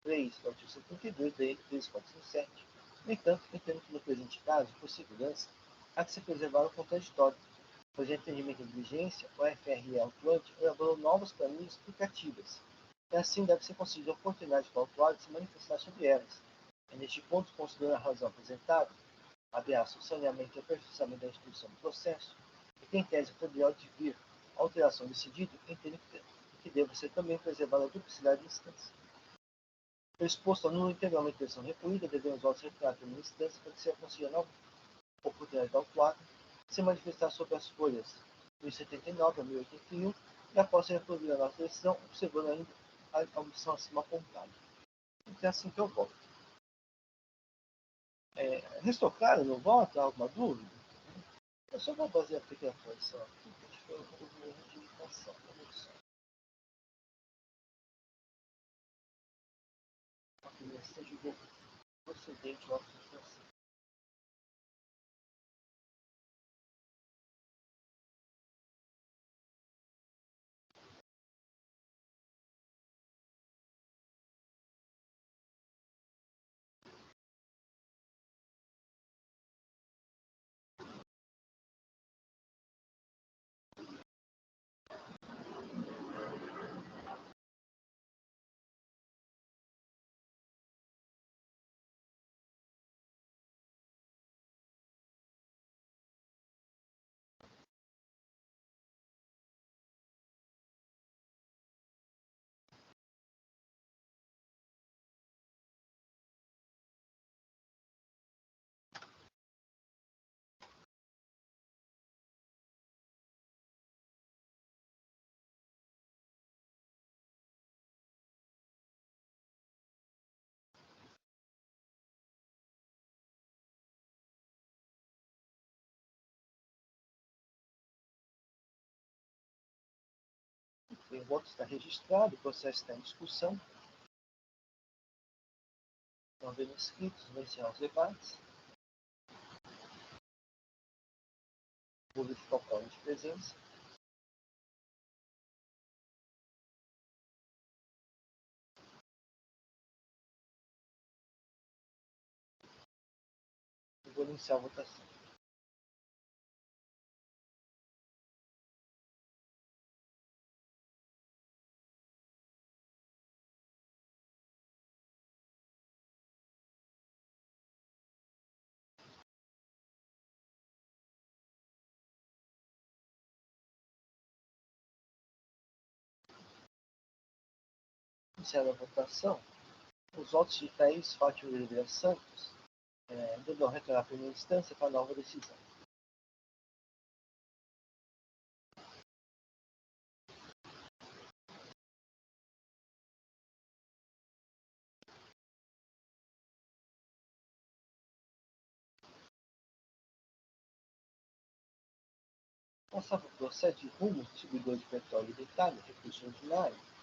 3 do artigo 72 da lei 3457. No entanto, entendo que no presente caso, por segurança, há que se preservar o contraditório, pois, em entendimento da diligência, o FRE autuante elaborou novas planilhas explicativas, e assim deve ser concedida a oportunidade para o autuário de se manifestar sobre elas. É neste ponto, considerando a razão apresentada, o saneamento e aperfeiçoamento da instituição do processo, e que em tese poderia advir a alteração decidida, entendo que deva ser também preservada a duplicidade de instância. Exposto a nulo integralmente da decisão recolhida, devemos votos retirar a primeira instância para que seja concedida nova oportunidade do autuário se manifestar sobre as folhas 1079 a 1081 e após ser reproduzida a nossa decisão, observando ainda a omissão acima apontada. Então é assim que eu voto. Restou claro no voto? Há alguma dúvida? Eu só vou fazer a pequena correção aqui, que acho que foi um erro de imitação. A primeira julgou procedente o auto de infração. O voto está registrado, o processo está em discussão. Não havendo inscritos, vou encerrar os debates. Vou verificar o quórum de presença. E vou iniciar a votação. Iniciada a votação, os votos de Thaís Fátima Oliveira Santos deverão retornar à primeira instância para a nova decisão. Passava o processo de rumo do distribuidor de petróleo de Itália, recurso ordinário.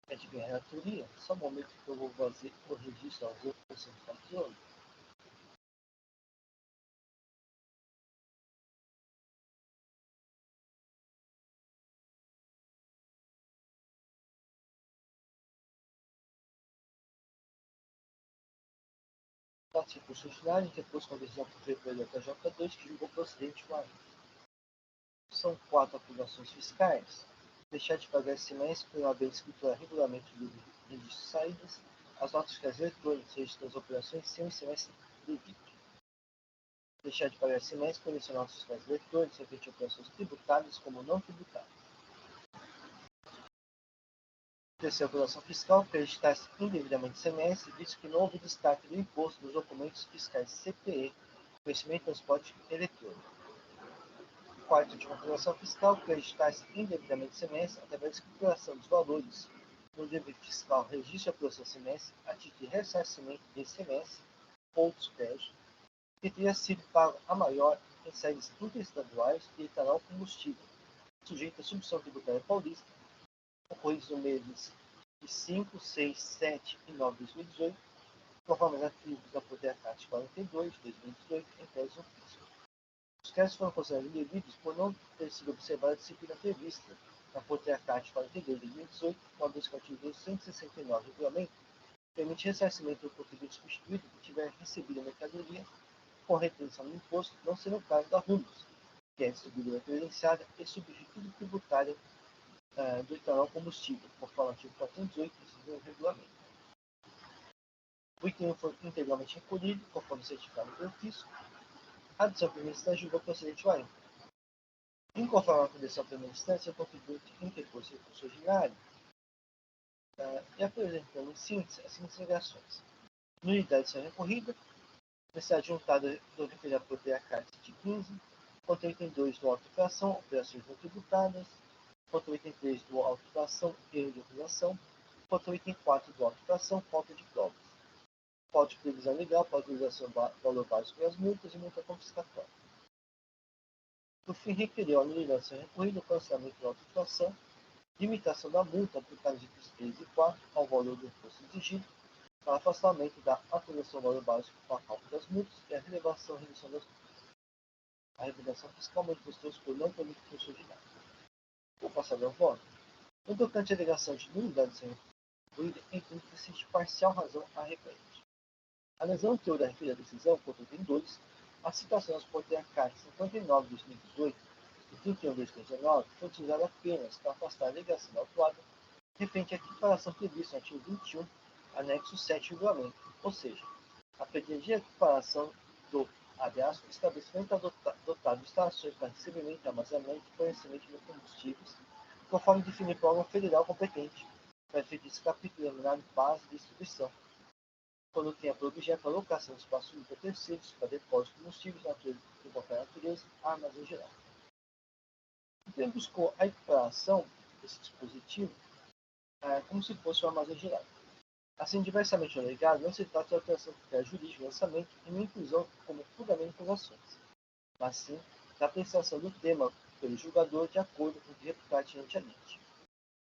É de minha relatoria, só um momento que eu vou fazer o registro aos outros do controle. Trata-se de recurso ordinário, interposto com a decisão por da TJ2, que julgou procedente o AE. São 4 aprovações fiscais. Deixar de pagar SMS pelo haver escritura regulamento do registro de saídas, as notas fiscais eletrônicas registrando as operações sem o semestre devido. Deixar de pagar semestre por iniciar notas fiscais eletrônicas referente a operações tributárias como não tributárias. Terceira operação fiscal, acreditar-se indevidamente semestre, visto que não houve destaque do imposto dos documentos fiscais CPE, conhecimento e transporte eletrônico. Quarta e última operação fiscal, acreditar-se indevidamente semestre, através da escrituração dos valores no dever fiscal, registro de apuração semestre, a título de ressarcimento de semestre ou despejo, que tenha sido pago a maior em séries interestaduais de etanol combustível, sujeito à submissão tributária paulista, ocorridos no meses de 5, 6, 7 e 9 de 2018, conforme as atributos da Poder Tática 42 de 2018, em tese no fisco. Os casos foram considerados indevidos por não ter sido observada a disciplina prevista na Poder Tática 42 de 2018, uma vez que o artigo 169 do regulamento permite ressarcimento do contribuinte substituído que tiver recebido a mercadoria com retenção do imposto, não sendo o caso da RUMOS, que é distribuidora credenciada e substituto tributária do etanol combustível, conforme o artigo 418 do regulamento. O item foi integralmente recolhido, conforme certificado pelo fisco. A decisão primeira instância julgou procedente o ainda. Inconforme a decisão primeira instância, o contribuinte interpôs recurso ordinário e apresentando em síntese as seguintes alegações. Nulidade de ação recorrida, necessidade juntada do referido a poder a carta de 15, contra item 2 do auto-infração, operações não tributadas, contra o item 3 do auto-infração, erro de autorização, contra o item 4 do auto-infração, falta de provas. Falta de previsão legal para utilização do valor básico das multas e multa confiscatória. Por fim, requereu a anulação recorrida, o cancelamento da auto-infração, limitação da multa aplicada nos itens 3 e 4 ao valor do imposto exigido, para afastamento da autorização do valor básico com a cálculo das multas e a redução das multas. A revelação fiscalmente custos por não permitir recurso ordinário. Vou passar ao voto. No tocante à alegação de nulidade de ação recorrida, entende que existe parcial razão a requerente. A lesão anterior da referida decisão, contra o item 2, a citação das Poder CAC 59 de 2018 e 31 de 2019 foi utilizada apenas para afastar a alegação da autuada referente à equiparação prevista no artigo 21, anexo 7 do regulamento, ou seja, a pretendia equiparação do estabelecimento dotado de instalações para recebimento, armazenamento e fornecimento de combustíveis, conforme definido pelo órgão federal competente, para efeito desse capítulo denominado base de distribuição, quando tenha por objeto a alocação de espaço livre a terceiros para depósito de combustíveis de qualquer natureza, armazém geral. O termo buscou a equiparação desse dispositivo como se fosse um armazém geral. Assim, diversamente alegado, não se trata de alteração de critério jurídico de lançamento e nem inclusão como fundamento de informações, mas sim da apreciação do tema pelo julgador de acordo com o que reputar pertinentemente.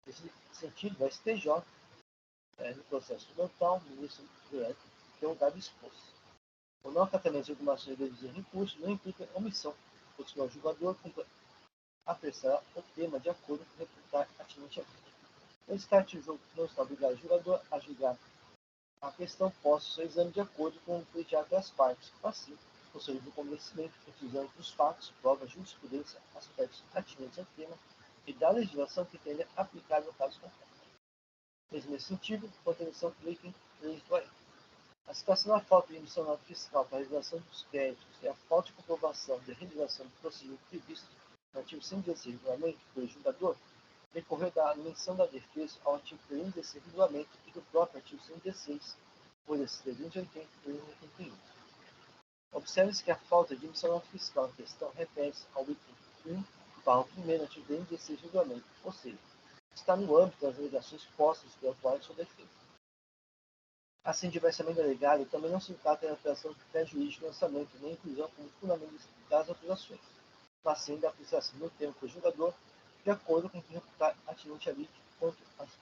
Nesse sentido, o STJ, no processo fundamental, o ministro direto, tem um dado exposto. O não acatamento de algumas leis de recurso não implica omissão, pois que o julgador cumpre apreciar o tema de acordo com o reputar pertinentemente. O descarte não está obrigado o julgador a julgar a questão posta seu exame de acordo com o pleiteado das partes, assim, possuindo o convencimento, utilizando dos fatos, provas, jurisprudência, aspectos atinentes ao tema e da legislação que tenha aplicado no caso concreto. Nesse sentido, contenção do item 3 do AI. A citação da falta de emissão nota fiscal para a realização dos créditos e a falta de comprovação de realização do procedimento previsto no artigo 116 do regulamento pelo julgador decorreu da menção da defesa ao artigo 316 do regulamento e do próprio artigo 116, folhas 380 e 381. Observe-se que a falta de emissão nota fiscal em questão refere-se ao item 1, parágrafo 1º, artigo 316 do regulamento, ou seja, está no âmbito das alegações postas pelo atual de sua defesa. Assim, diversamente alegado, também não se trata de alteração do critério jurídico de lançamento nem inclusão como fundamento das autorizações, mas sim da apreciação do termo pelo julgador de acordo com o que reputar atinente a lei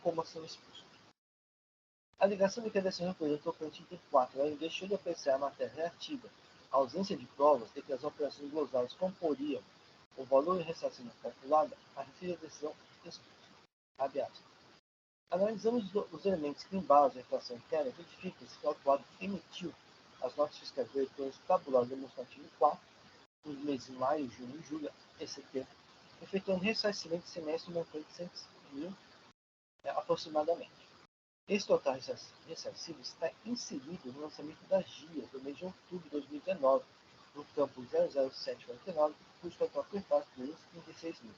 como a ser exposto. A alegação de que a decisão recolhida tocante item 4 ainda deixou de apreciar a matéria relativa à ausência de provas de que as operações glosadas comporiam o valor de ressarcimento calculado, a referida decisão expõe. Analisando os elementos que embasam a inflação interna, verifica-se que o autuado emitiu as notas fiscais eletrônicas tabuladas demonstrativo 4 nos meses de maio, junho, julho e setembro, efetuando ressarcimento de semestre montante de 100 mil aproximadamente. Esse total ressarcido está inserido no lançamento da GIA do mês de outubro de 2019, no campo 00749, cujo total perpassa de 36 mil.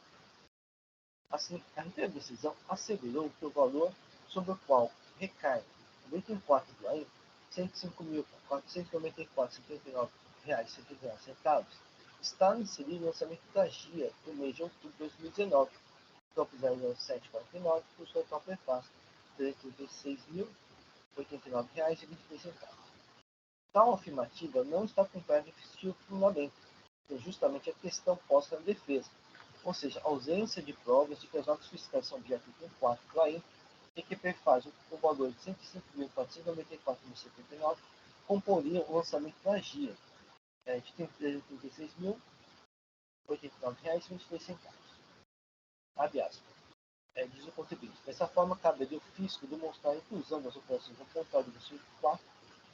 Assim, a referente decisão assegurou que o valor sobre o qual recai o item 4 do AIM, R$ 105.494,79,79, está inserido no lançamento da GIA do mês de outubro de 2019, campo 00749, cujo total perpassa de R$ 36.089,23. Tal afirmativa não está acompanhada de fundamento, que é justamente a questão posta na defesa, ou seja, a ausência de provas de que as notas fiscais são objeto do item 4 do AIM e que perfazem o valor de R$ 105.494,79 comporiam o lançamento da GIA de R$ 36.089,23. Abre aspas. Diz o contribuinte. Dessa forma, caberia ao fisco demonstrar a inclusão das operações apontadas no artigo 4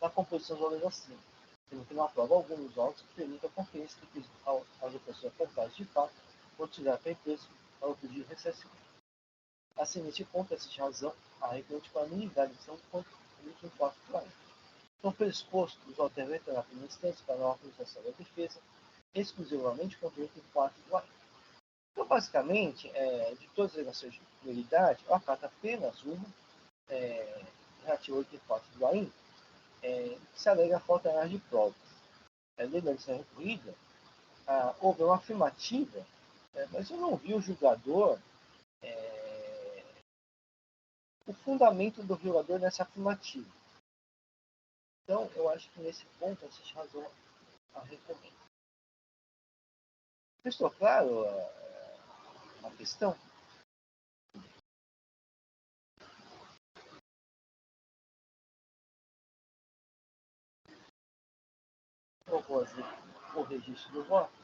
na composição dos valores acima, sendo que não há prova alguma nos autos que permita a conferência de que as operações apontadas de fato vão utilizar para a empresa para o pedido de ressarcimento. Assim, neste ponto, existe razão a referente para a minimidade de quanto ao item 4 do AIM. Então, pelo exposto, os autos devem retornar a primeira instância para a organização da defesa, exclusivamente contra o item 4 do AIM. Então, basicamente, de todas as alegações de nulidade, eu acato apenas uma, relativa ao item 4 do AIM, que se alega a falta de provas. Lembrando que essa recorrida, houve uma afirmativa, mas eu não vi o julgador, o fundamento do julgador nessa afirmativa. Então, eu acho que nesse ponto existe razão a recomendo. Estou claro a questão? Eu vou fazer o registro do voto.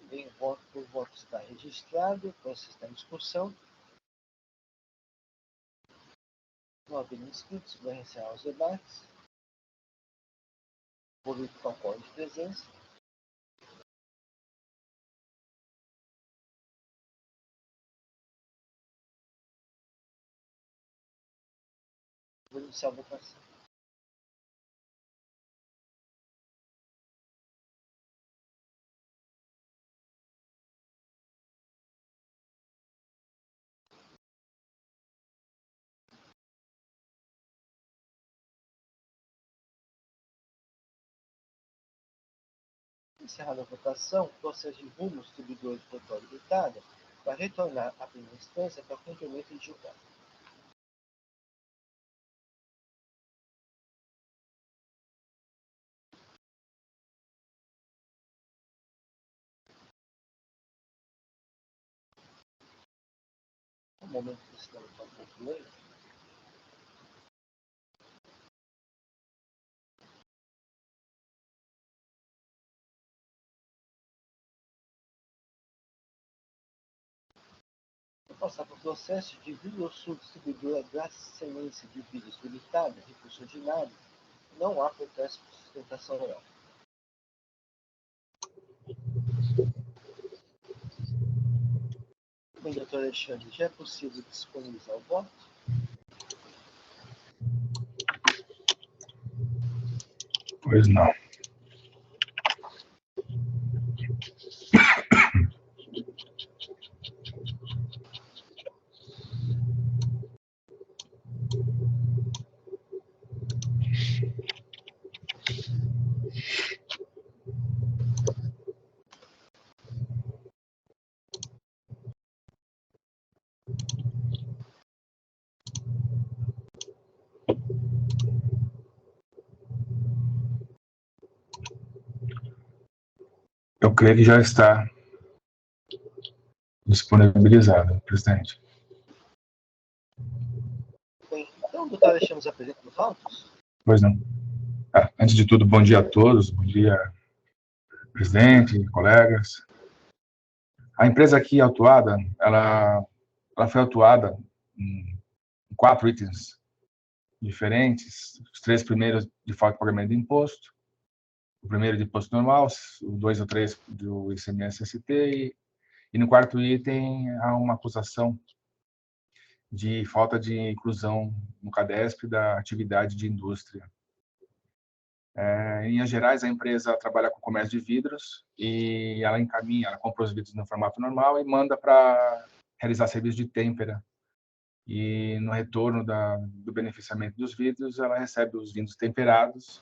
Bem, o voto está registrado, o processo está em discussão. Não havendo inscritos, vou encerrar os debates. Vou verificar o quórum de presença. Vou iniciar a votação. Encerrada a votação, o processo de rumo distribuidor de protocolo habilitada vai retornar à primeira instância para cumprimento de julgado. No momento que estamos um pouco lento, vou passar para o processo de Vilosul distribuidora Dracenense de Vidas Limitada, recurso ordinário. Não há protesto de sustentação oral. Bem, doutor Alexandre, já é possível disponibilizar o voto? Pois não. Eu creio que já está disponibilizado, presidente. Bem, então, doutor Alexandre, nos apresenta os autos? Pois não. Antes de tudo, bom dia a todos. Bom dia, presidente, colegas. A empresa aqui autuada, ela foi autuada em 4 itens diferentes. Os 3 primeiros de falta de pagamento de imposto, o primeiro de imposto normal, o 2 ou 3 do ICMS-ST, e no 4º item há uma acusação de falta de inclusão no CADESP da atividade de indústria. Em Minas Gerais, a empresa trabalha com comércio de vidros e ela compra os vidros no formato normal e manda para realizar serviço de têmpera. E no retorno do beneficiamento dos vidros, ela recebe os vidros temperados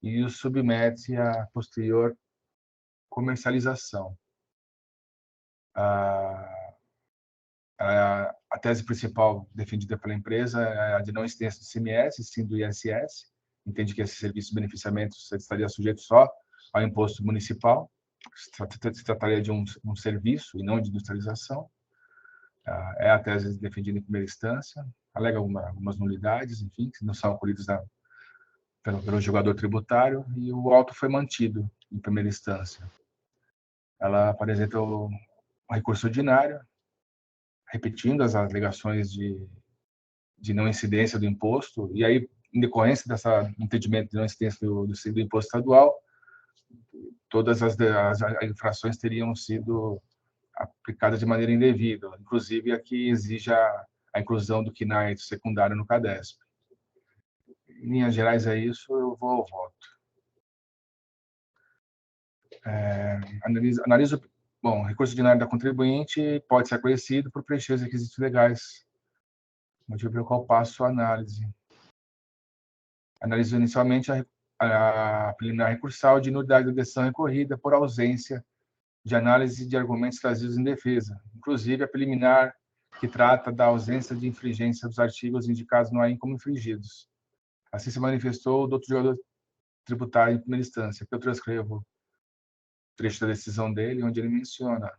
e os submete à posterior comercialização. A tese principal defendida pela empresa é a de não incidência do ICMS, sim do ISS. Entende que esse serviço de beneficiamento estaria sujeito só ao imposto municipal. Se trataria de um serviço e não de industrialização. É a tese defendida em primeira instância. Alega algumas nulidades, enfim, que não são acolhidas pelo julgador tributário, e o auto foi mantido em primeira instância. Ela apresenta um recurso ordinário, repetindo as alegações de não incidência do imposto, e aí, em decorrência desse entendimento de não incidência do imposto estadual, todas as infrações teriam sido aplicadas de maneira indevida, inclusive a que exige a inclusão do KNAI secundário no CADESP. Em linhas gerais é isso, eu vou ao voto. Analiso. Bom, recurso ordinário da contribuinte pode ser acolhido por preencher os requisitos legais, motivo pelo qual passo a análise. Analiso inicialmente a preliminar recursal de nulidade da decisão recorrida por ausência de análise de argumentos trazidos em defesa, inclusive a preliminar que trata da ausência de infringência dos artigos indicados no AIM como infringidos. Assim se manifestou o doutor julgador tributário em primeira instância, que eu transcrevo trecho da decisão dele, onde ele menciona,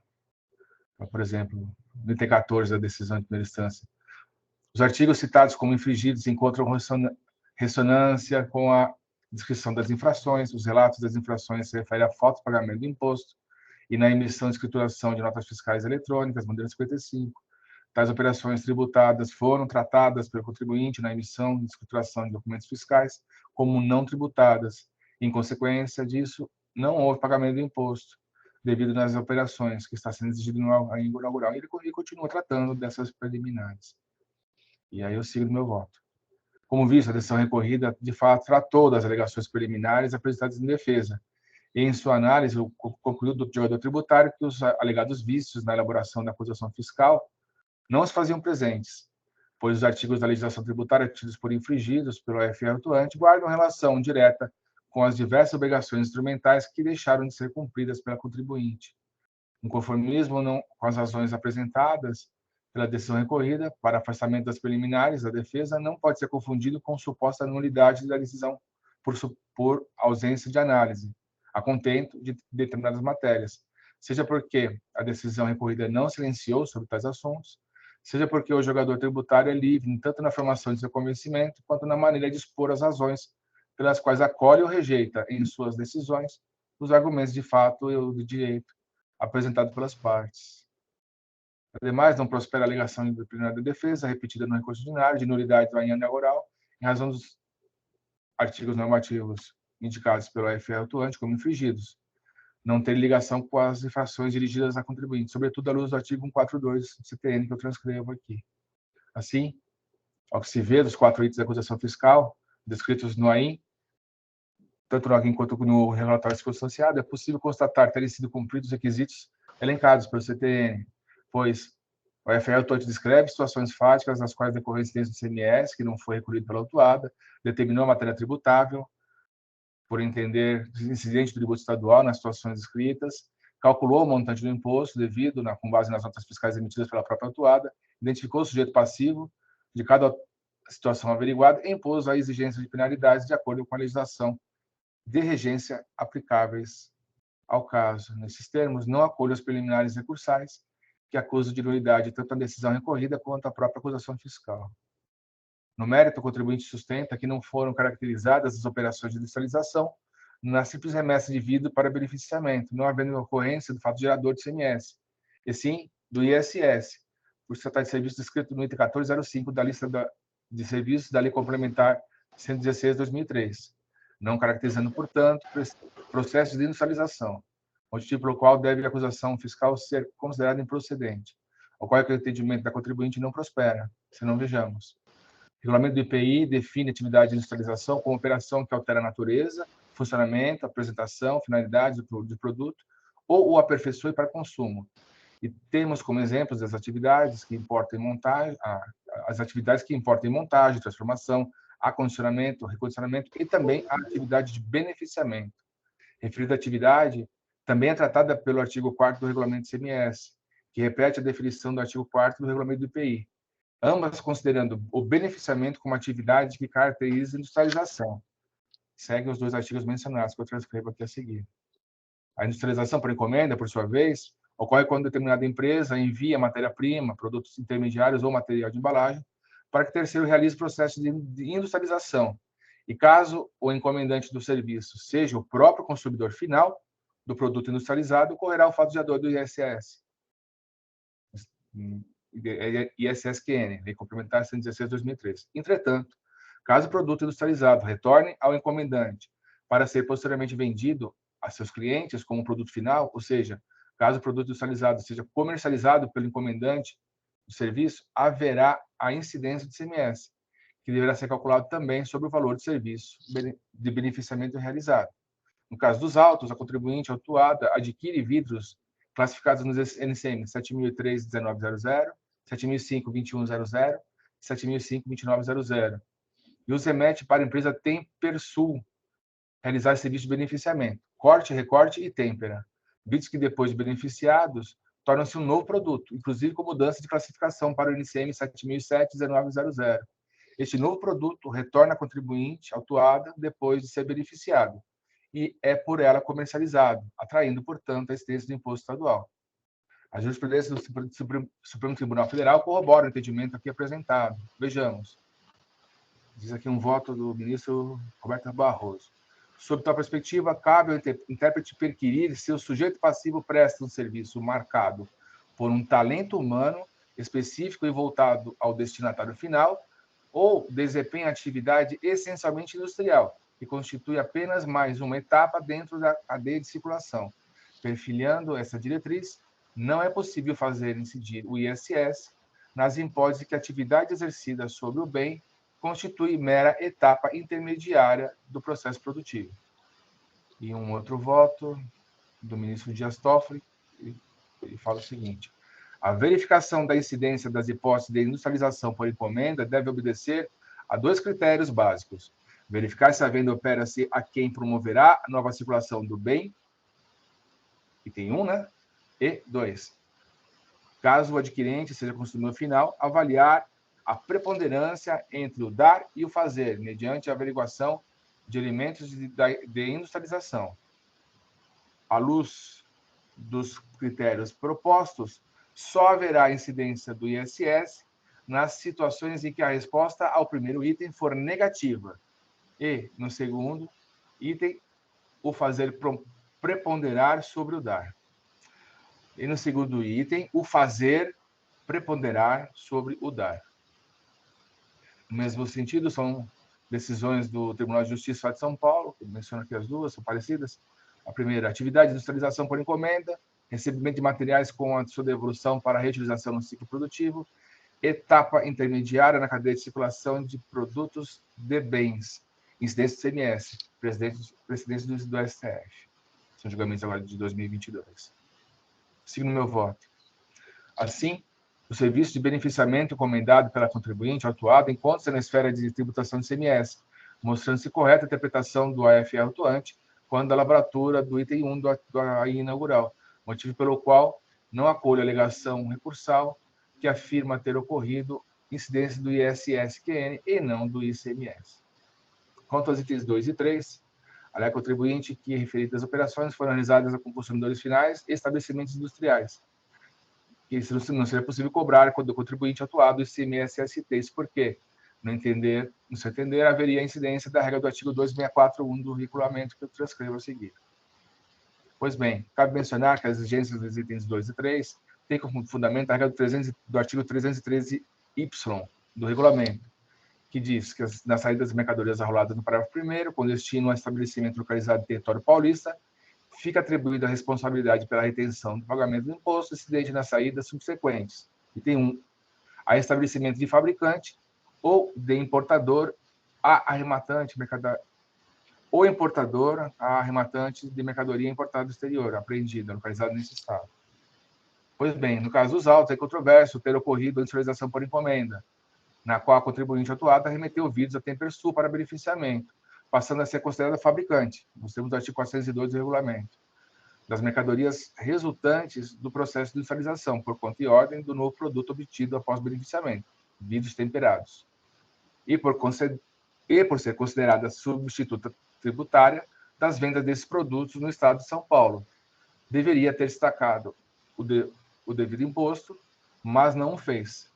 por exemplo, no item 14 da decisão de primeira instância, os artigos citados como infringidos encontram ressonância com a descrição das infrações, os relatos das infrações se referem a falta de pagamento do imposto e na emissão e escrituração de notas fiscais eletrônicas, modelo 55. Tais operações tributadas foram tratadas pelo contribuinte na emissão e escrituração de documentos fiscais como não tributadas. Em consequência disso, não houve pagamento do imposto devido nas operações que está sendo exigido no AIM inaugural. Ele continua tratando dessas preliminares. E aí eu sigo do meu voto. Como visto, a decisão recorrida, de fato, tratou das alegações preliminares apresentadas em defesa. E, em sua análise, concluiu do julgador tributário que os alegados vícios na elaboração da acusação fiscal não se faziam presentes, pois os artigos da legislação tributária tidos por infringidos pelo AFR atuante guardam relação direta com as diversas obrigações instrumentais que deixaram de ser cumpridas pela contribuinte. Um conformismo com as razões apresentadas pela decisão recorrida para afastamento das preliminares da defesa não pode ser confundido com suposta nulidade da decisão por ausência de análise, a contento de determinadas matérias, seja porque a decisão recorrida não silenciou sobre tais assuntos, seja porque o julgador tributário é livre tanto na formação de seu convencimento quanto na maneira de expor as razões pelas quais acolhe ou rejeita em suas decisões os argumentos de fato e de direito apresentados pelas partes. Ademais, não prospera a alegação indisciplinar da defesa, repetida no recurso ordinário, de nulidade do AIM inaugural, em razão dos artigos normativos indicados pelo AFR atuante como infringidos, não ter ligação com as infrações dirigidas a contribuinte, sobretudo à luz do artigo 142 do CTN, que eu transcrevo aqui. Assim, ao que se vê dos 4 itens da acusação fiscal, descritos no AIM, tanto no AIM quanto no relatório circunstanciado, é possível constatar terem sido cumpridos os requisitos elencados pelo CTN, pois o AFR atuante descreve situações fáticas nas quais decorreu incidência do ICMS, que não foi recolhido pela autuada, determinou a matéria tributável, por entender incidente do tributo estadual nas situações escritas, calculou o montante do imposto devido, com base nas notas fiscais emitidas pela própria autuada, identificou o sujeito passivo de cada situação averiguada e impôs a exigência de penalidades de acordo com a legislação de regência aplicáveis ao caso. Nesses termos, não acolho os preliminares recursais que acusam de nulidade tanto a decisão recorrida quanto a própria acusação fiscal. No mérito, o contribuinte sustenta que não foram caracterizadas as operações de industrialização na simples remessa de vidro para beneficiamento, não havendo ocorrência do fato gerador de ICMS, e sim do ISS, por se tratar de serviço descrito no item 1405 da lista de serviços da Lei Complementar 116/2003, não caracterizando, portanto, processo de industrialização, motivo pelo qual deve a acusação fiscal ser considerada improcedente, ao qual o entendimento da contribuinte não prospera, se não vejamos. O regulamento do IPI define atividade de industrialização como operação que altera a natureza, funcionamento, apresentação, finalidade do produto ou o aperfeiçoe para consumo. E temos como exemplos as atividades que importam em montagem, as atividades que importam em montagem, transformação, acondicionamento, recondicionamento e também a atividade de beneficiamento. Referida atividade também é tratada pelo artigo 4º do regulamento do ICMS, que repete a definição do artigo 4º do regulamento do IPI, ambas considerando o beneficiamento como atividade que caracteriza a industrialização. Seguem os dois artigos mencionados, que eu transcrevo aqui a seguir. A industrialização por encomenda, por sua vez, ocorre quando determinada empresa envia matéria-prima, produtos intermediários ou material de embalagem para que terceiro realize o processo de industrialização. E caso o encomendante do serviço seja o próprio consumidor final do produto industrializado, ocorrerá o fato gerador do ISS. ISSQN, Lei Complementar 116/2003. Entretanto, caso o produto industrializado retorne ao encomendante para ser posteriormente vendido a seus clientes como produto final, ou seja, caso o produto industrializado seja comercializado pelo encomendante do serviço, haverá a incidência de ICMS, que deverá ser calculado também sobre o valor do serviço de beneficiamento realizado. No caso dos autos, a contribuinte autuada adquire vidros classificados nos NCM 7003-1900, 7005-2100, 7005-2900, e os remete para a empresa Tempersul realizar serviço de beneficiamento, corte, recorte e têmpera. Vidros que, depois de beneficiados, tornam-se um novo produto, inclusive com mudança de classificação para o NCM 7007-1900. Este novo produto retorna à contribuinte autuada depois de ser beneficiado e é por ela comercializado, atraindo, portanto, a incidência do imposto estadual. A jurisprudência do Supremo Tribunal Federal corrobora o entendimento aqui apresentado. Vejamos. Diz aqui um voto do ministro Roberto Barroso. Sob tal perspectiva, cabe ao intérprete perquirir se o sujeito passivo presta um serviço marcado por um talento humano específico e voltado ao destinatário final ou desempenha atividade essencialmente industrial, que constitui apenas mais uma etapa dentro da cadeia de circulação. Perfilhando essa diretriz, não é possível fazer incidir o ISS nas hipóteses que a atividade exercida sobre o bem constitui mera etapa intermediária do processo produtivo. E um outro voto do ministro Dias Toffoli, ele fala o seguinte: a verificação da incidência das hipóteses de industrialização por encomenda deve obedecer a dois critérios básicos: verificar se a venda opera-se a quem promoverá a nova circulação do bem, item 1, né? E 2, caso o adquirente seja consumidor final, avaliar a preponderância entre o dar e o fazer, mediante a averiguação de elementos de industrialização. À luz dos critérios propostos, só haverá incidência do ISS nas situações em que a resposta ao primeiro item for negativa e, no segundo item, o fazer preponderar sobre o dar. E no segundo item, o fazer preponderar sobre o dar. No mesmo sentido, são decisões do Tribunal de Justiça de São Paulo, que menciono aqui as duas, são parecidas. A primeira, atividade de industrialização por encomenda, recebimento de materiais com a sua devolução para reutilização no ciclo produtivo, etapa intermediária na cadeia de circulação de produtos de bens, incidência do CMS, precedência do STF. São julgamentos agora de 2022. Sigo no meu voto. Assim, o serviço de beneficiamento encomendado pela contribuinte autuada encontra-se na esfera de tributação de ICMS, mostrando-se correta a interpretação do AFR autuante quando a lavratura do item 1 do AI inaugural, motivo pelo qual não acolho a alegação recursal que afirma ter ocorrido incidência do ISSQN e não do ICMS. Quanto aos itens 2 e 3, alega o contribuinte que referidas operações foram realizadas com consumidores finais e estabelecimentos industriais, que isso não seria possível cobrar quando o contribuinte autuado ICMS-ST. Isso porque, no seu entender, haveria incidência da regra do artigo 264.1 do regulamento que eu transcrevo a seguir. Pois bem, cabe mencionar que as exigências dos itens 2 e 3 têm como fundamento a regra do artigo 313-Y do regulamento, que diz que nas saídas de mercadorias arroladas no parágrafo 1º, com destino a estabelecimento localizado no território paulista, fica atribuída a responsabilidade pela retenção do pagamento do imposto incidente nas saídas subsequentes. Item 1. A estabelecimento de fabricante ou de importador a arrematante ou importador a arrematante de mercadoria importada do exterior, apreendida, localizada nesse estado. Pois bem, no caso dos autos, é controverso ter ocorrido a industrialização por encomenda, na qual a contribuinte atuada remeteu ouvidos a Tempersul para beneficiamento, passando a ser considerada fabricante, nos termos do artigo 402 do regulamento, das mercadorias resultantes do processo de industrialização, por conta e ordem do novo produto obtido após beneficiamento, vidros temperados, e por ser considerada substituta tributária das vendas desses produtos no estado de São Paulo. Deveria ter destacado o devido imposto, mas não o fez,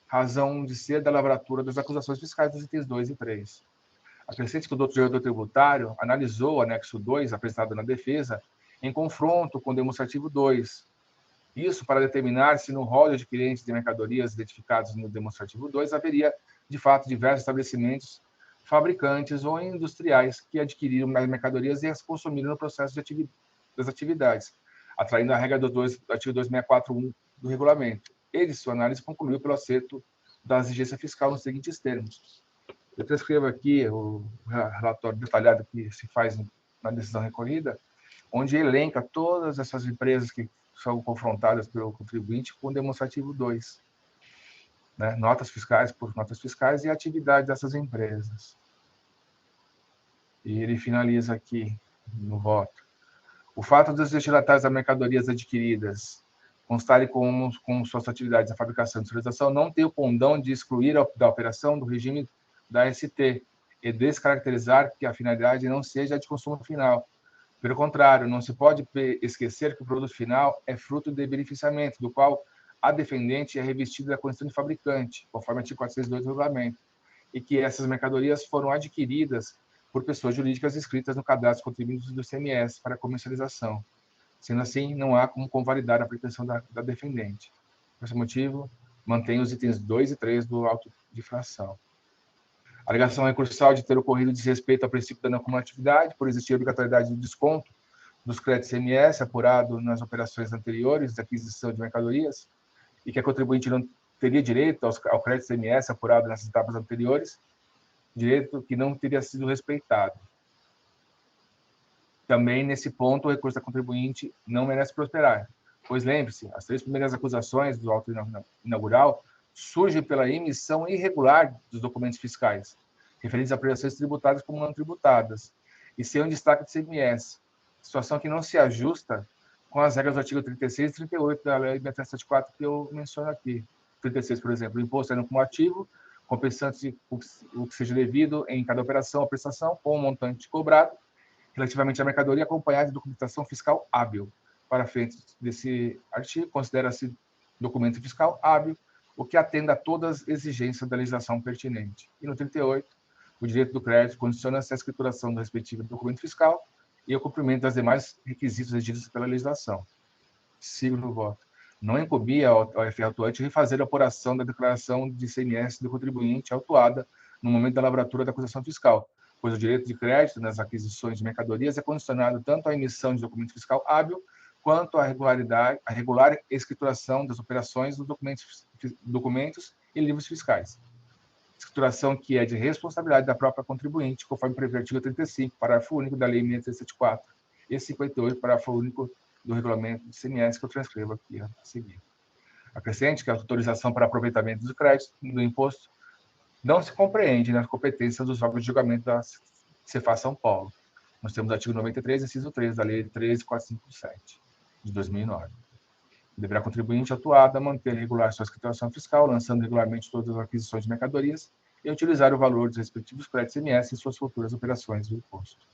razão de ser da lavratura das acusações fiscais dos itens 2 e 3. Acrescente que o doutor gerador tributário analisou o anexo 2 apresentado na defesa em confronto com o demonstrativo 2. Isso para determinar se no rol de adquirentes de mercadorias identificados no demonstrativo 2 haveria, de fato, diversos estabelecimentos fabricantes ou industriais que adquiriram mais mercadorias e as consumiram no processo das atividades, atraindo a regra do artigo 264.1 do regulamento. Ele, sua análise, concluiu pelo acerto da exigência fiscal nos seguintes termos. Eu transcrevo aqui o relatório detalhado que se faz na decisão recorrida, onde elenca todas essas empresas que são confrontadas pelo contribuinte com o demonstrativo 2. Né? Notas fiscais por notas fiscais e a atividade dessas empresas. E ele finaliza aqui no voto. O fato dos destinatários das mercadorias adquiridas constarem com suas atividades na fabricação e industrialização não tem o condão de excluir da operação do regime da ST e descaracterizar que a finalidade não seja a de consumo final. Pelo contrário, não se pode esquecer que o produto final é fruto de beneficiamento, do qual a defendente é revestida da condição de fabricante, conforme o artigo 402 do regulamento, e que essas mercadorias foram adquiridas por pessoas jurídicas inscritas no cadastro de contribuintes do ICMS para comercialização. Sendo assim, não há como convalidar a pretensão da defendente. Por esse motivo, mantém os itens 2 e 3 do auto de infração. A alegação recursal de ter ocorrido desrespeito ao princípio da não cumulatividade, por existir obrigatoriedade de desconto dos créditos ICMS apurado nas operações anteriores de aquisição de mercadorias, e que a contribuinte não teria direito ao crédito ICMS apurado nessas etapas anteriores, direito que não teria sido respeitado. Também, nesse ponto, o recurso da contribuinte não merece prosperar, pois, lembre-se, as 3 primeiras acusações do auto inaugural surgem pela emissão irregular dos documentos fiscais, referentes a prestações tributadas como não tributadas, e sem um destaque de ICMS, situação que não se ajusta com as regras do artigo 36 e 38 da Lei 674 que eu menciono aqui. 36, por exemplo, o imposto é no cumulativo, compensando-se o que seja devido em cada operação ou prestação com o montante cobrado, relativamente à mercadoria, acompanhada de documentação fiscal hábil. Para frente desse artigo, considera-se documento fiscal hábil o que atenda a todas as exigências da legislação pertinente. E no 38, o direito do crédito condiciona-se à escrituração do respectivo documento fiscal e ao cumprimento das demais requisitos exigidos pela legislação. Sigo no voto. Não incumbia ao FR atuante refazer a apuração da declaração de ICMS do contribuinte autuada no momento da lavratura da acusação fiscal, pois o direito de crédito nas aquisições de mercadorias é condicionado tanto à emissão de documento fiscal hábil quanto à regular escrituração das operações dos documentos e livros fiscais. Escrituração que é de responsabilidade da própria contribuinte, conforme prevê o artigo 35, parágrafo único da Lei 674, e 58, parágrafo único do regulamento do ICMS, que eu transcrevo aqui a seguir. Acrescente que a autorização para aproveitamento do crédito do imposto não se compreende nas competências dos órgãos de julgamento da Cefaz São Paulo. Nós temos o artigo 93, inciso 3 da Lei 13.457, de 2009. Deverá a contribuinte atuada manter regular sua escrituração fiscal, lançando regularmente todas as aquisições de mercadorias e utilizar o valor dos respectivos créditos ICMS em suas futuras operações do imposto.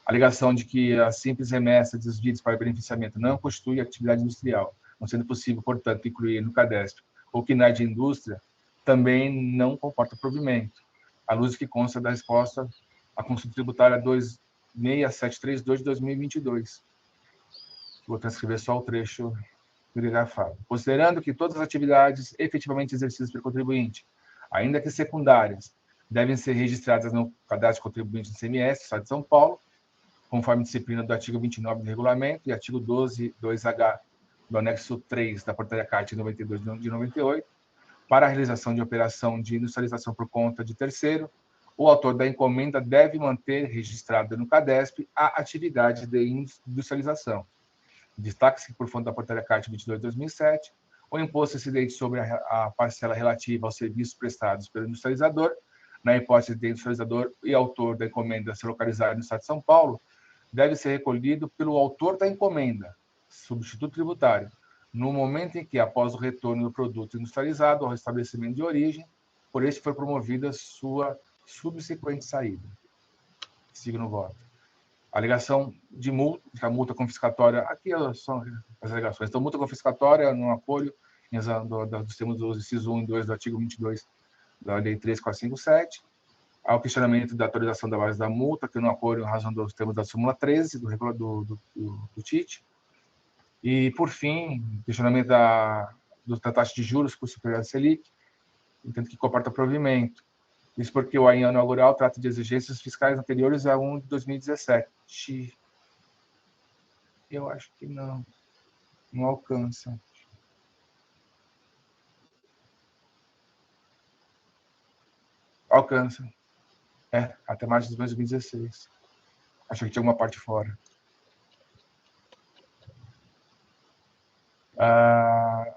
A alegação de que a simples remessa dos vídeos para beneficiamento não constitui atividade industrial, não sendo possível, portanto, incluir no cadastro ou KNAI de indústria, também não comporta provimento, à luz que consta da resposta à consulta tributária 26732 de 2022, Vou transcrever só o trecho grafado. Considerando que todas as atividades efetivamente exercidas pelo contribuinte, ainda que secundárias, devem ser registradas no cadastro de contribuinte do ICMS do Estado de São Paulo, conforme disciplina do artigo 29 do regulamento e artigo 12, 2H do anexo 3 da portaria CART 92 de 98, para a realização de operação de industrialização por conta de terceiro, o autor da encomenda deve manter registrada no CADESP a atividade de industrialização. Destaque-se, por fonte da portaria CART 22 de 2007, o imposto incidente sobre a parcela relativa aos serviços prestados pelo industrializador, na hipótese de industrializador e autor da encomenda ser localizado no Estado de São Paulo, deve ser recolhido pelo autor da encomenda, substituto tributário, no momento em que, após o retorno do produto industrializado ao estabelecimento de origem, por este for promovida sua subsequente saída. Sigo no voto. Alegação de multa, a multa confiscatória, aqui são as alegações. Então, multa confiscatória no apoio dos termos dos incisos 1 e 2 do artigo 22 da Lei 3457, ao questionamento da atualização da base da multa, que não apoio em razão dos termos da súmula 13 do TIT. E, por fim, questionamento da taxa de juros por superior à Selic, entendo que comporta provimento. Isso porque o AIN inaugural trata de exigências fiscais anteriores a 1 de 2017. Eu acho que não alcança. Alcança. Até março de 2016. Acho que tinha alguma parte fora.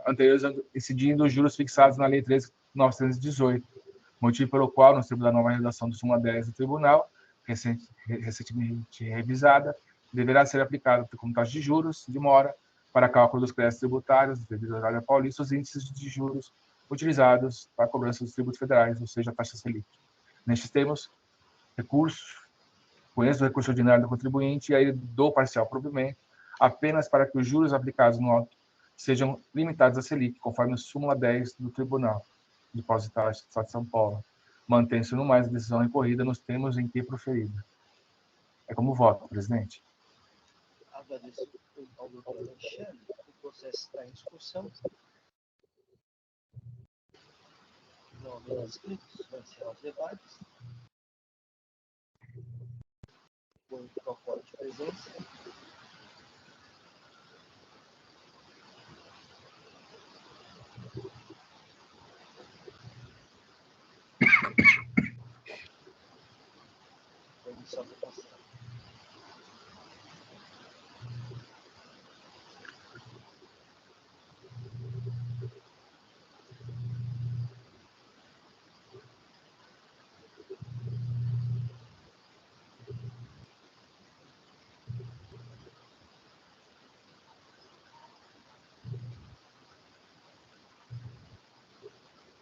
Anteriores incidindo os juros fixados na Lei 13.918, motivo pelo qual, nos termos da nova redação do súmula 10 do Tribunal, recentemente revisada, deverá ser aplicada como taxa de juros de mora para cálculo dos créditos tributários devido à área paulista os índices de juros utilizados para a cobrança dos tributos federais, ou seja, a taxa Selic. Nestes termos, conheço o recurso ordinário do contribuinte e aí dou parcial provimento apenas para que os juros aplicados no auto sejam limitados a Selic, conforme a súmula 10 do Tribunal Depositário do Estado de São Paulo, mantendo-se no mais a decisão recorrida nos termos em que proferida. É como voto, presidente. Agradeço ao doutor Alexandre. O processo está em discussão. Não havendo inscritos, vai encerrar os debates. Com o protocolo de presença. Permissão de passar.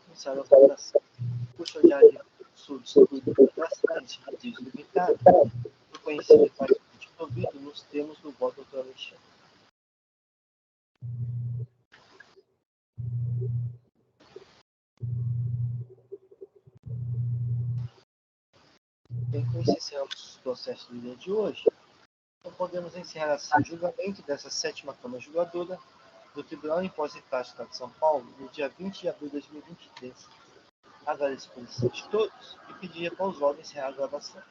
Começaram a votação. Curso ordinário de subdistribuído das cidades de limitado, reconhecido e participante provido nos termos do voto do doutor Alexandre. Bem, com isso encerramos os processos do dia de hoje. Então podemos encerrar assim o julgamento dessa sétima Câmara Julgadora do Tribunal de Impostos e Taxas do Estado de São Paulo no dia 20 de abril de 2023. Agradeço a presença de todos e pedir para os órgãos encerrar a gravação.